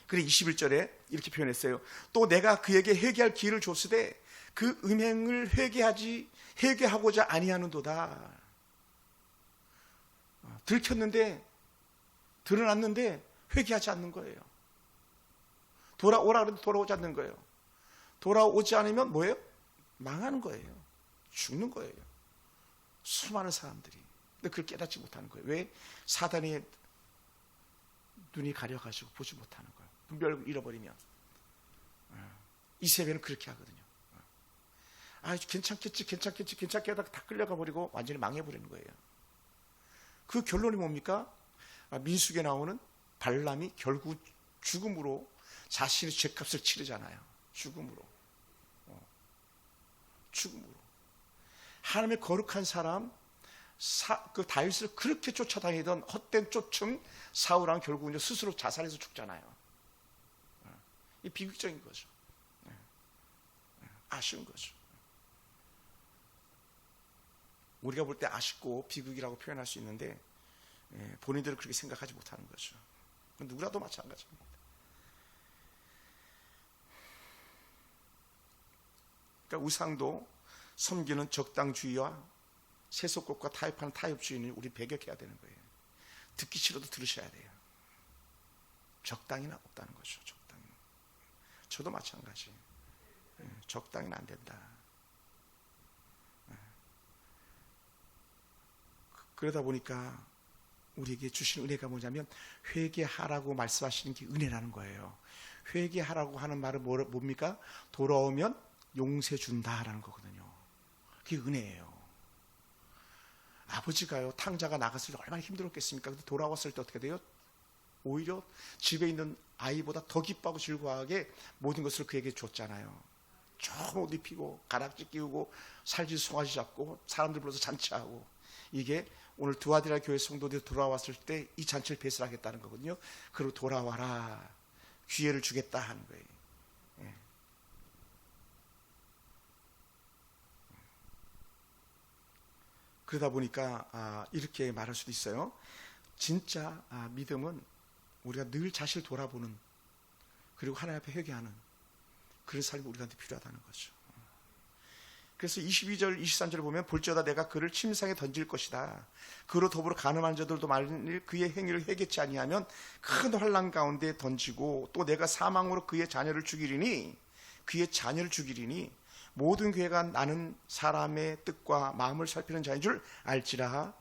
그래 21절에 이렇게 표현했어요. 또 내가 그에게 회개할 기회를 줬으되 그 음행을 회개하고자 아니하는도다. 들켰는데, 드러났는데 회개하지 않는 거예요. 돌아오라 그래도 돌아오지 않는 거예요. 돌아오지 않으면 뭐예요? 망하는 거예요. 죽는 거예요. 수많은 사람들이. 근데 그걸 깨닫지 못하는 거예요. 왜? 사단의 눈이 가려가지고 보지 못하는 거예요. 분별을 잃어버리면. 이세벨은 그렇게 하거든요. 괜찮겠지 하다가 다 끌려가 버리고 완전히 망해버리는 거예요. 그 결론이 뭡니까? 민수기에 나오는 발람이 결국 죽음으로 자신의 죄값을 치르잖아요. 죽음으로. 죽음으로. 하나님의 거룩한 사람, 그 다윗을 그렇게 쫓아다니던 헛된 쫓음 사울왕 결국은 스스로 자살해서 죽잖아요. 이 비극적인 거죠. 아쉬운 거죠. 우리가 볼 때 아쉽고 비극이라고 표현할 수 있는데 본인들은 그렇게 생각하지 못하는 거죠. 누구라도 마찬가지입니다. 그러니까 우상도 섬기는 적당주의와 세속국과 타협하는 타협주의는 우리 배격해야 되는 거예요. 듣기 싫어도 들으셔야 돼요. 적당히는 없다는 거죠. 적당히. 저도 마찬가지. 적당히는 안 된다. 그러다 보니까 우리에게 주신 은혜가 뭐냐면 회개하라고 말씀하시는 게 은혜라는 거예요. 회개하라고 하는 말은 뭡니까? 돌아오면 용서 준다라는 거거든요. 그게 은혜예요. 아버지가요, 탕자가 나갔을 때 얼마나 힘들었겠습니까? 근데 돌아왔을 때 어떻게 돼요? 오히려 집에 있는 아이보다 더 기뻐하고 즐거워하게 모든 것을 그에게 줬잖아요. 좋은 옷 입히고 가락지 끼우고 살지 송아지 잡고 사람들 불러서 잔치하고. 이게 오늘 두아디라 교회 성도들이 돌아왔을 때 이 잔치를 배설하겠다는 거거든요. 그리고 돌아와라, 기회를 주겠다 하는 거예요. 그러다 보니까 이렇게 말할 수도 있어요. 진짜 믿음은 우리가 늘 자신을 돌아보는, 그리고 하나님 앞에 회개하는 그런 삶이 우리한테 필요하다는 거죠. 그래서 22절 23절을 보면 볼지어다 내가 그를 침상에 던질 것이다. 그로 더불어 간음한 자들도 만일 그의 행위를 회개치 아니하면 큰 환난 가운데 던지고, 또 내가 사망으로 그의 자녀를 죽이리니 모든 교회가 나는 사람의 뜻과 마음을 살피는 자인 줄 알지라.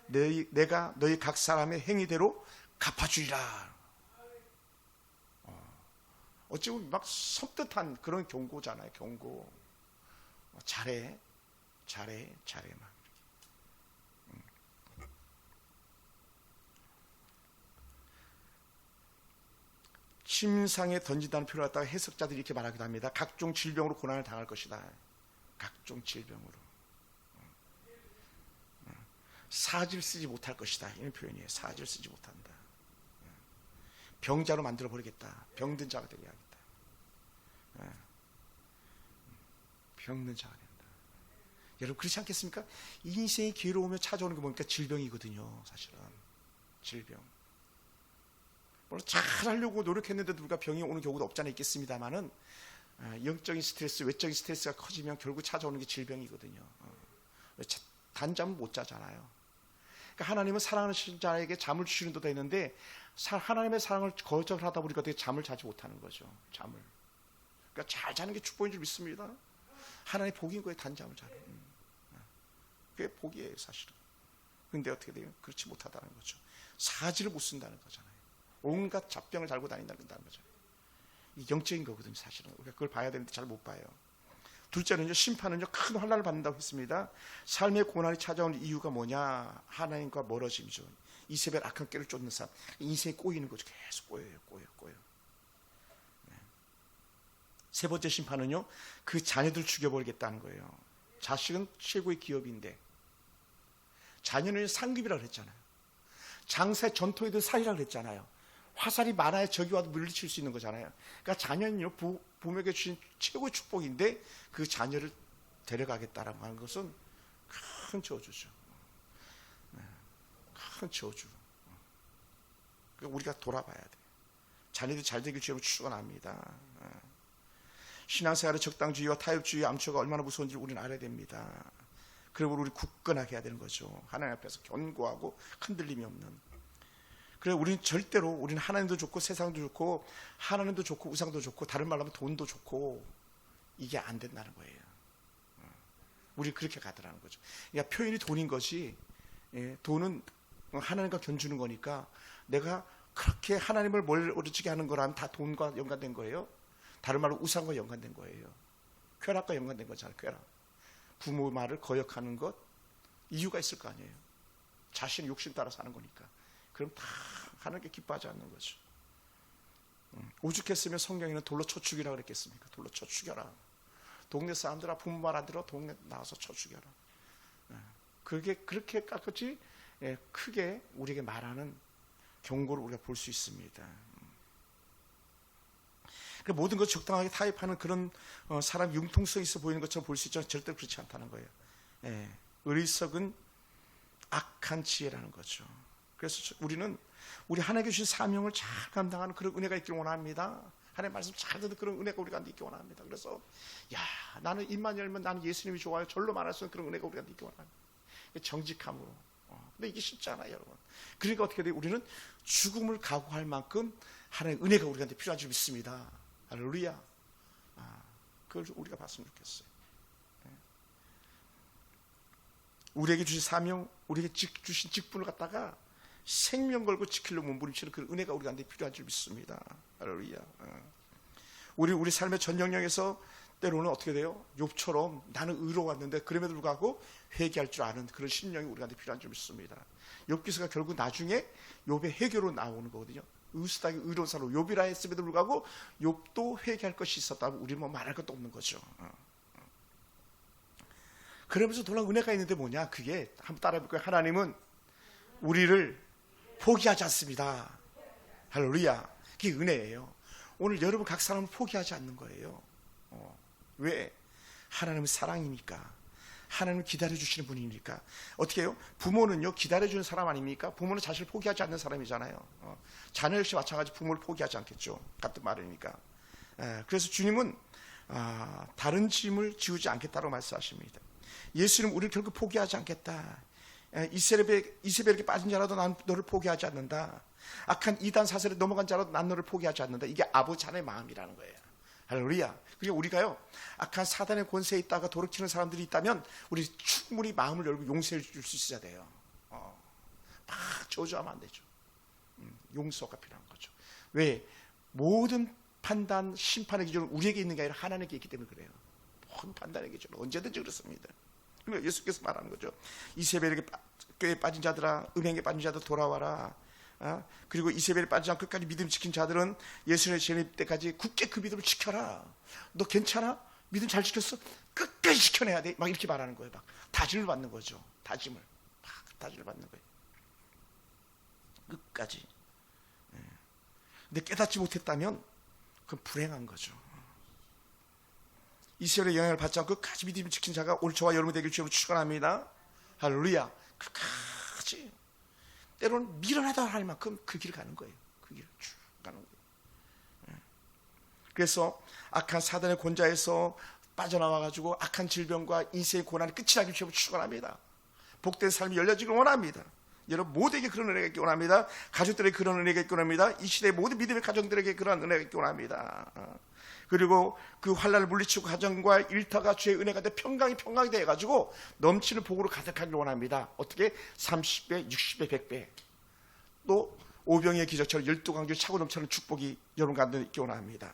내가 너희 각 사람의 행위대로 갚아주리라. 어찌 보면 막 섬뜩한 그런 경고잖아요. 경고. 잘해 막. 침상에 던진다는 표현을 갖다가 해석자들이 이렇게 말하기도 합니다. 각종 질병으로 고난을 당할 것이다. 각종 질병으로. 사지를 쓰지 못할 것이다. 이런 표현이에요. 사지를 쓰지 못한다. 병자로 만들어 버리겠다. 병든 자가 되게 하겠다. 병든 자가 된다. 여러분 그렇지 않겠습니까? 인생이 기회로 오면 찾아오는 게 뭡니까? 질병이거든요. 사실은 질병. 물론 잘하려고 노력했는데도 우리가 병이 오는 경우도 없지 않아 있겠습니다만은 영적인 스트레스, 외적인 스트레스가 커지면 결국 찾아오는 게 질병이거든요. 단잠을 못 자잖아요. 그러니까 하나님은 사랑하는 자에게 잠을 주시는 데도 있는데 하나님의 사랑을 거절하다 보니까 되게 잠을 자지 못하는 거죠. 잠을. 그러니까 잘 자는 게 축복인 줄 믿습니다. 하나님의 복인 거예요. 단잠을 자는. 그게 복이에요, 사실은. 근데 어떻게 돼요? 그렇지 못하다는 거죠. 사지를 못 쓴다는 거잖아요. 온갖 잡병을 달고 다닌다는 거죠. 이 영적인 거거든요, 사실은. 우리가 그걸 봐야 되는데 잘 못 봐요. 둘째는요, 심판은요, 큰 환난을 받는다고 했습니다. 삶의 고난이 찾아오는 이유가 뭐냐? 하나님과 멀어짐이죠. 이세벨 악한 꾀를 쫓는 사람. 인생이 꼬이는 거죠. 계속 꼬여요. 네. 세 번째 심판은요, 그 자녀들 죽여버리겠다는 거예요. 자식은 최고의 기업인데, 자녀는 상급이라고 그랬잖아요. 장사의 전통이든 살이라고 그랬잖아요. 화살이 많아야 적이 와도 물리칠 수 있는 거잖아요. 그러니까 자녀는요, 부모에게 주신 최고의 축복인데 그 자녀를 데려가겠다라고 하는 것은 큰 저주죠. 큰 저주. 그러니까 우리가 돌아봐야 돼. 자녀들이 잘 되길 주님은 축원합니다. 신앙생활의 적당주의와 타협주의의 암초가 얼마나 무서운지 우리는 알아야 됩니다. 그리고 우리 굳건하게 해야 되는 거죠. 하나님 앞에서 견고하고 흔들림이 없는. 그래 우리는 절대로 우리는 하나님도 좋고 세상도 좋고 하나님도 좋고 우상도 좋고 다른 말로 하면 돈도 좋고 이게 안 된다는 거예요. 우리 그렇게 가더라는 거죠. 그러니까 표현이 돈인 것이 돈은 하나님과 견주는 거니까 내가 그렇게 하나님을 멀어지게 하는 거라면 다 돈과 연관된 거예요. 다른 말로 우상과 연관된 거예요. 쾌락과 연관된 거잖아요. 쾌락. 부모 말을 거역하는 것 이유가 있을 거 아니에요. 자신의 욕심 따라 사는 거니까. 그럼 다 하나님께 기뻐하지 않는 거죠. 오죽했으면 성경에는 돌로 쳐 죽이라 그랬겠습니까? 돌로 쳐 죽여라. 동네 사람들아 부모 말 안 들어 동네 나와서 쳐 죽여라. 그게 그렇게 깍같이 크게 우리에게 말하는 경고를 우리가 볼 수 있습니다. 모든 것 적당하게 타협하는 그런 사람 융통성 있어 보이는 것처럼 볼 수 있지만 절대로 그렇지 않다는 거예요. 어리석은 악한 지혜라는 거죠. 그래서 우리는 우리 하나님께 주신 사명을 잘 감당하는 그런 은혜가 있기를 원합니다. 하나님의 말씀 잘 듣는 그런 은혜가 우리가 있기 원합니다. 그래서 나는 입만 열면 나는 예수님이 좋아요. 절로 말할 수 있는 그런 은혜가 우리가 있기 원합니다. 정직함으로. 근데 이게 쉽지 않아요, 여러분. 그러니까 어떻게 돼요? 우리는 죽음을 각오할 만큼 하나님의 은혜가 우리한테 필요한 줄 믿습니다. 할렐루야. 그걸 우리가 봤으면 좋겠어요. 우리에게 주신 사명, 우리에게 주신 직분을 갖다가 생명 걸고 지키려고 몸부림치는 그 은혜가 우리한테 필요한 줄 믿습니다. 할렐루야. 우리 삶의 전 영역에서 때로는 어떻게 돼요? 욥처럼 나는 의로웠는데 그럼에도 불구하고 회개할 줄 아는 그런 심령이 우리한테 필요한 줄 믿습니다. 욥기서가 결국 나중에 욥의 해결로 나오는 거거든요. 의수다기 의로운 사람 욥이라 했음에도 불구하고 욥도 회개할 것이 있었다고 우리는 뭐 말할 것도 없는 거죠. 그러면서 놀라운 은혜가 있는데 뭐냐? 그게 한번 따라해볼까요? 하나님은 우리를 포기하지 않습니다. 할렐루야. 그게 은혜예요. 오늘 여러분 각 사람은 포기하지 않는 거예요. 왜? 하나님은 사랑이니까. 하나님은 기다려주시는 분이니까. 어떻게 해요? 부모는요 기다려주는 사람 아닙니까? 부모는 자신을 포기하지 않는 사람이잖아요. 자녀 역시 마찬가지 부모를 포기하지 않겠죠. 같은 말이니까. 그래서 주님은 다른 짐을 지우지 않겠다고 말씀하십니다. 예수님은 우리를 결국 포기하지 않겠다. 이세벨에게 빠진 자라도 난 너를 포기하지 않는다. 악한 이단 사슬에 넘어간 자라도 난 너를 포기하지 않는다. 이게 아버지 하나님의 마음이라는 거예요. 할렐루야. 그러니까 우리가요 악한 사단의 권세에 있다가 도둑치는 사람들이 있다면 우리 충분히 마음을 열고 용서해 줄 수 있어야 돼요. 막 저주하면 안 되죠. 용서가 필요한 거죠. 왜? 모든 판단, 심판의 기준은 우리에게 있는 게 아니라 하나님께 있기 때문에 그래요. 모든 판단의 기준은 언제든지 그렇습니다. 그러니까 예수께서 말하는 거죠. 이세벨에게 꾀에 빠진 자들아, 음행에 빠진 자들 돌아와라. 그리고 이세벨에 빠지지 않고 끝까지 믿음 지킨 자들은 예수님의 재림 때까지 굳게 그 믿음을 지켜라. 너 괜찮아? 믿음 잘 지켰어? 끝까지 지켜내야 돼. 막 이렇게 말하는 거예요. 막 다짐을 받는 거죠. 다짐을 받는 거예요. 끝까지. 근데 깨닫지 못했다면 그건 불행한 거죠. 이스라엘의 영향을 받지 않고 끝까지 믿음을 지킨 자가 오늘 저와 여러분 되길 주님으로 축원합니다. 할렐루야. 끝까지. 때로는 미련하다 할 만큼 그 길을 가는 거예요. 그 길을 쭉 가는 거예요. 그래서 악한 사단의 권좌에서 빠져나와가지고 악한 질병과 인생의 고난이 끝이 나길 주님으로 축원합니다. 복된 삶이 열려지길 원합니다. 여러분 모두에게 그런 은혜가 있기 원합니다. 가족들에게 그런 은혜가 있기 원합니다. 이 시대의 모든 믿음의 가정들에게 그런 은혜가 있기 원합니다. 그리고 그 환난을 물리치고 가정과 일터가 주의 은혜가 돼 평강이 돼가지고 넘치는 복으로 가득하길 원합니다. 어떻게? 30배, 60배, 100배. 또 오병이의 기적처럼 12강주 차고 넘치는 축복이 여러분 가운데 있기 원합니다.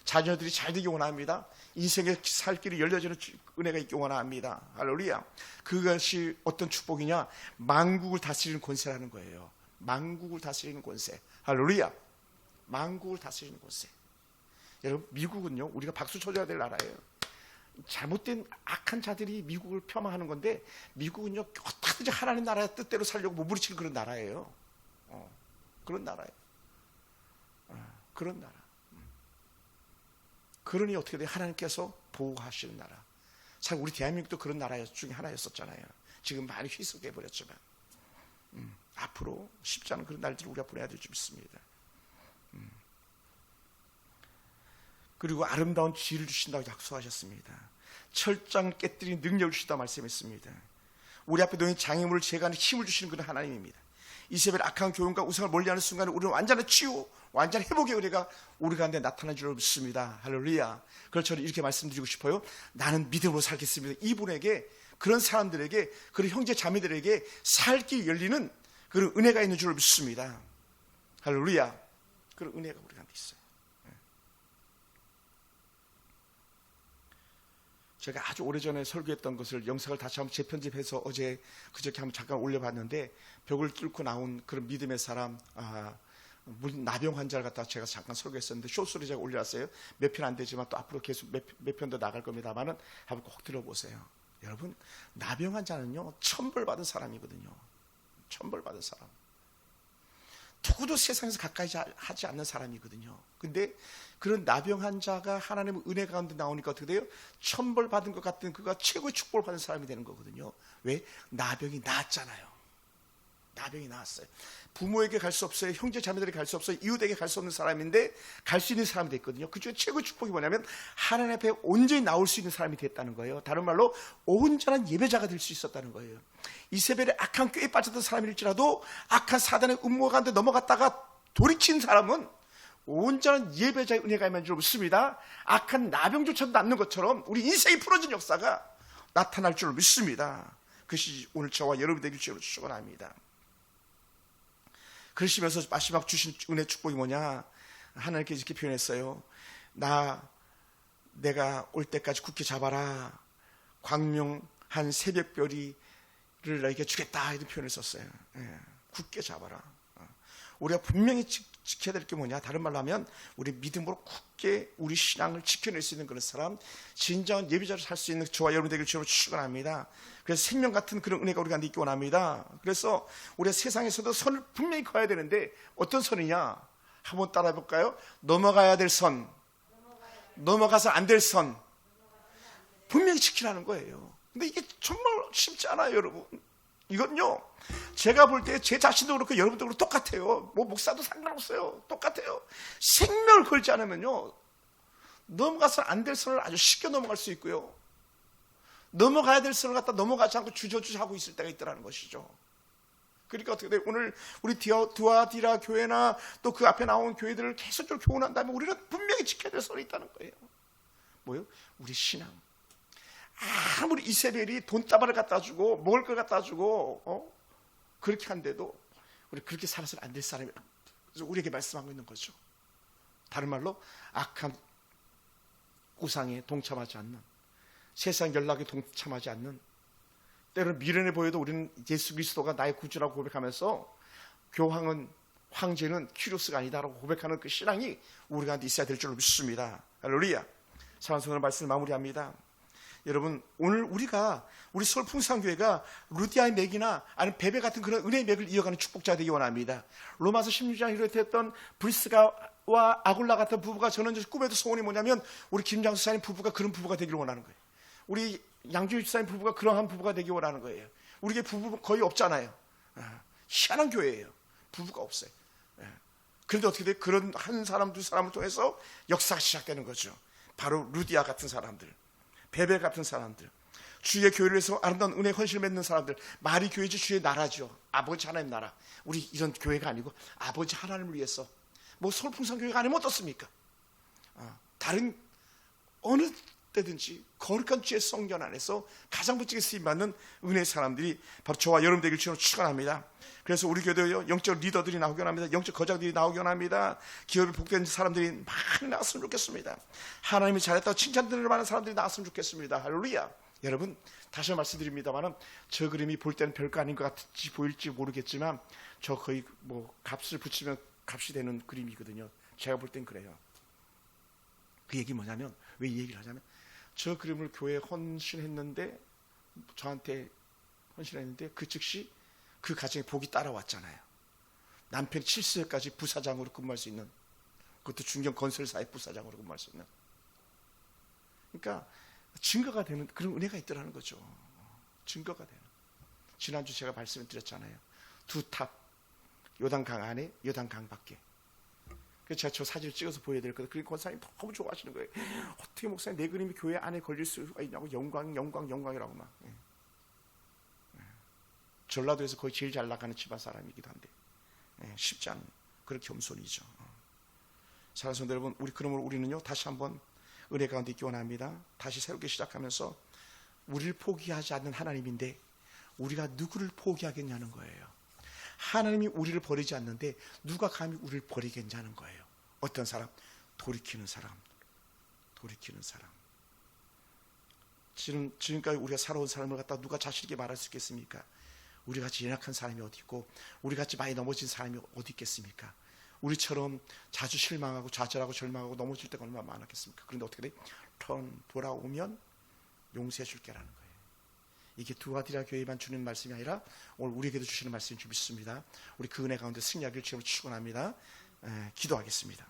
자녀들이 잘 되기 원합니다. 인생의 살 길이 열려지는 은혜가 있기 원합니다. 할렐루야. 그것이 어떤 축복이냐? 만국을 다스리는 권세라는 거예요. 만국을 다스리는 권세. 할렐루야. 만국을 다스리는 권세. 여러분 미국은요 우리가 박수 쳐줘야 될 나라예요. 잘못된 악한 자들이 미국을 폄하하는 건데 미국은요 어떻게든지 하나님 나라의 뜻대로 살려고 몸부림치는 그런 나라예요. 그런 나라예요. 그런 나라. 그러니 어떻게 돼요? 하나님께서 보호하시는 나라. 사실 우리 대한민국도 그런 나라 중에 하나였었잖아요. 지금 많이 희석해 버렸지만 앞으로 쉽지 않은 그런 날들을 우리가 보내야 될 줄 믿습니다. 그리고 아름다운 지혜를 주신다고 약속하셨습니다. 철장을 깨뜨리는 능력을 주시다 말씀했습니다. 우리 앞에 놓인 장애물을 제거하는 힘을 주시는 그런 하나님입니다. 이세벨 악한 교훈과 우상을 멀리하는 순간에 우리는 완전한 치유, 완전한 회복의 은혜가 우리 가운데 나타난 줄 믿습니다. 할렐루야. 그래서 저는 이렇게 말씀드리고 싶어요. 나는 믿음으로 살겠습니다. 이분에게, 그런 사람들에게, 그런 형제 자매들에게 살 길이 열리는 그런 은혜가 있는 줄 믿습니다. 할렐루야. 그런 은혜가 우리 가운데 있어요. 제가 아주 오래전에 설교했던 것을 영상을 다시 한번 재편집해서 어제 그저께 한번 잠깐 올려봤는데, 벽을 뚫고 나온 그런 믿음의 사람, 나병 환자를 갖다가 제가 잠깐 설교했었는데 쇼스로 제가 올려놨어요. 몇 편 안 되지만 또 앞으로 계속 몇 편 더 나갈 겁니다만은 한번 꼭 들어보세요. 여러분, 나병 환자는요 천벌 받은 사람이거든요. 천벌 받은 사람. 누구도 세상에서 가까이 하지 않는 사람이거든요. 근데 그런 나병 환자가 하나님의 은혜 가운데 나오니까 어떻게 돼요? 천벌 받은 것 같은 그가 최고의 축복을 받은 사람이 되는 거거든요. 왜? 나병이 나았잖아요. 나병이 나았어요. 부모에게 갈 수 없어요. 형제 자매들에게 갈 수 없어요. 이웃에게 갈 수 없는 사람인데 갈 수 있는 사람이 됐거든요. 그 중에 최고의 축복이 뭐냐면 하나님 앞에 온전히 나올 수 있는 사람이 됐다는 거예요. 다른 말로 온전한 예배자가 될 수 있었다는 거예요. 이세벨의 악한 꾀에 빠졌던 사람일지라도 악한 사단의 음모 가운데 넘어갔다가 돌이킨 사람은 온전한 예배자의 은혜가 임한 줄 믿습니다. 악한 나병조차도 낫는 것처럼 우리 인생이 풀어진 역사가 나타날 줄 믿습니다. 그것이 오늘 저와 여러분이 되길 주로 축원합니다. 그러시면서 마지막 주신 은혜 축복이 뭐냐? 하나님께 이렇게 표현했어요. 내가 올 때까지 굳게 잡아라. 광명한 새벽별이를 너에게 주겠다. 이런 표현을 썼어요. 굳게 잡아라. 우리가 분명히 지켜야 될 게 뭐냐? 다른 말로 하면 우리 믿음으로 굳게 우리 신앙을 지켜낼 수 있는 그런 사람, 진정한 예비자로 살 수 있는 저와 여러분 되길 주로 축원합니다. 그래서 생명 같은 그런 은혜가 우리가 있기 원합니다. 그래서 우리가 세상에서도 선을 분명히 그어야 되는데 어떤 선이냐? 한번 따라해 볼까요? 넘어가야 될 선, 넘어가서 안 될 선 분명히 지키라는 거예요. 근데 이게 정말 쉽지 않아요, 여러분. 이건요, 제가 볼 때 제 자신도 그렇고 여러분도 그렇고 똑같아요. 뭐 목사도 상관없어요. 똑같아요. 생명을 걸지 않으면요, 넘어가서 안 될 선을 아주 쉽게 넘어갈 수 있고요, 넘어가야 될 선을 갖다 넘어가지 않고 주저주저 하고 있을 때가 있더라는 것이죠. 그러니까 어떻게 돼요? 오늘 우리 두아디라 교회나 또 그 앞에 나온 교회들을 계속적으로 교훈한다면 우리는 분명히 지켜야 될 선이 있다는 거예요. 뭐요? 우리 신앙. 아무리 이세벨이 돈다발을 갖다 주고 먹을 걸 갖다 주고 그렇게 한데도 우리 그렇게 살아서는 안 될 사람이라 우리에게 말씀하고 있는 거죠. 다른 말로 악한 우상에 동참하지 않는, 세상 연락에 동참하지 않는, 때로는 미련해 보여도 우리는 예수 그리스도가 나의 구주라고 고백하면서 교황은, 황제는 키루스가 아니다라고 고백하는 그 신앙이 우리 가운데 있어야 될 줄로 믿습니다. 할렐루야. 사랑하는 오늘 말씀을 마무리합니다. 여러분, 오늘 우리 서울 풍산교회가 루디아의 맥이나 아니면 베베 같은 그런 은혜의 맥을 이어가는 축복자가 되기 원합니다. 로마서 16장 이르렀던 브리스가와 아굴라 같은 부부가, 저는 꿈에도 소원이 뭐냐면 우리 김장수 사님 부부가 그런 부부가 되기를 원하는 거예요. 우리 양주일 집사님 부부가 그러한 부부가 되기 원하는 거예요. 우리에게 부부 거의 없잖아요. 희한한 교회예요. 부부가 없어요. 그런데 어떻게 돼요? 그런 한 사람 두 사람을 통해서 역사가 시작되는 거죠. 바로 루디아 같은 사람들, 베베 같은 사람들, 주의 교회를 위해서 아름다운 은혜 헌신을 맺는 사람들, 말이 교회지 주의 나라죠. 아버지 하나님 나라. 우리 이런 교회가 아니고 아버지 하나님을 위해서, 뭐 서울풍산교회가 아니면 어떻습니까? 다른 어느 때든지 거룩한 주의 성전 안에서 가장 멋지게 쓰임받는 은혜의 사람들이 바로 저와 여러분 되길 주로 축원합니다. 그래서 우리 교회도 영적 리더들이 나오기 원합니다. 영적 거장들이 나오기 원합니다. 기업이 복된 사람들이 많이 나왔으면 좋겠습니다. 하나님이 잘했다고 칭찬 들을 만한 사람들이 나왔으면 좋겠습니다. 할렐루야. 여러분, 다시 말씀드립니다만 저 그림이 볼 때는 별거 아닌 것 같이 보일지 모르겠지만 저 거의 뭐 값을 붙이면 값이 되는 그림이거든요. 제가 볼 땐 그래요. 그 얘기 뭐냐면, 왜 이 얘기를 하냐면, 저 그림을 교회에 헌신했는데, 저한테 헌신했는데 그 즉시 그 가정에 복이 따라왔잖아요. 남편이 70세까지 부사장으로 근무할 수 있는, 그것도 중견 건설사의 부사장으로 근무할 수 있는, 그러니까 증거가 되는 그런 은혜가 있더라는 거죠. 증거가 되는. 지난주 제가 말씀을 드렸잖아요. 두 탑, 요단강 안에, 요단강 밖에. 그래서 제가 저 사진을 찍어서 보여드렸거든요. 그리고 권사님 너무 좋아하시는 거예요. 어떻게 목사님 내 그림이 교회 안에 걸릴 수가 있냐고, 영광이라고 막. 전라도에서 거의 제일 잘 나가는 집안 사람이기도 한데 쉽지 않은 그런 겸손이죠. 사랑하는 여러분, 그러므로 우리는요, 다시 한번 은혜 가운데 있기 원합니다. 다시 새롭게 시작하면서 우리를 포기하지 않는 하나님인데 우리가 누구를 포기하겠냐는 거예요. 하나님이 우리를 버리지 않는데 누가 감히 우리를 버리겠냐는 거예요. 어떤 사람? 돌이키는 사람. 돌이키는 사람. 지금까지 우리가 살아온 삶을 갖다 누가 자신 있게 말할 수 있겠습니까? 우리 같이 연약한 사람이 어디 있고 우리 같이 많이 넘어진 사람이 어디 있겠습니까? 우리처럼 자주 실망하고 좌절하고 절망하고 넘어질 때가 얼마나 많았겠습니까? 그런데 어떻게 돼? 돌아오면 용서해 줄게라는 거예요. 이게 두아디라 교회만 주는 말씀이 아니라 오늘 우리에게도 주시는 말씀인 줄 믿습니다. 우리 그 은혜 가운데 승리하기를 주님으로 축원합니다. 기도하겠습니다.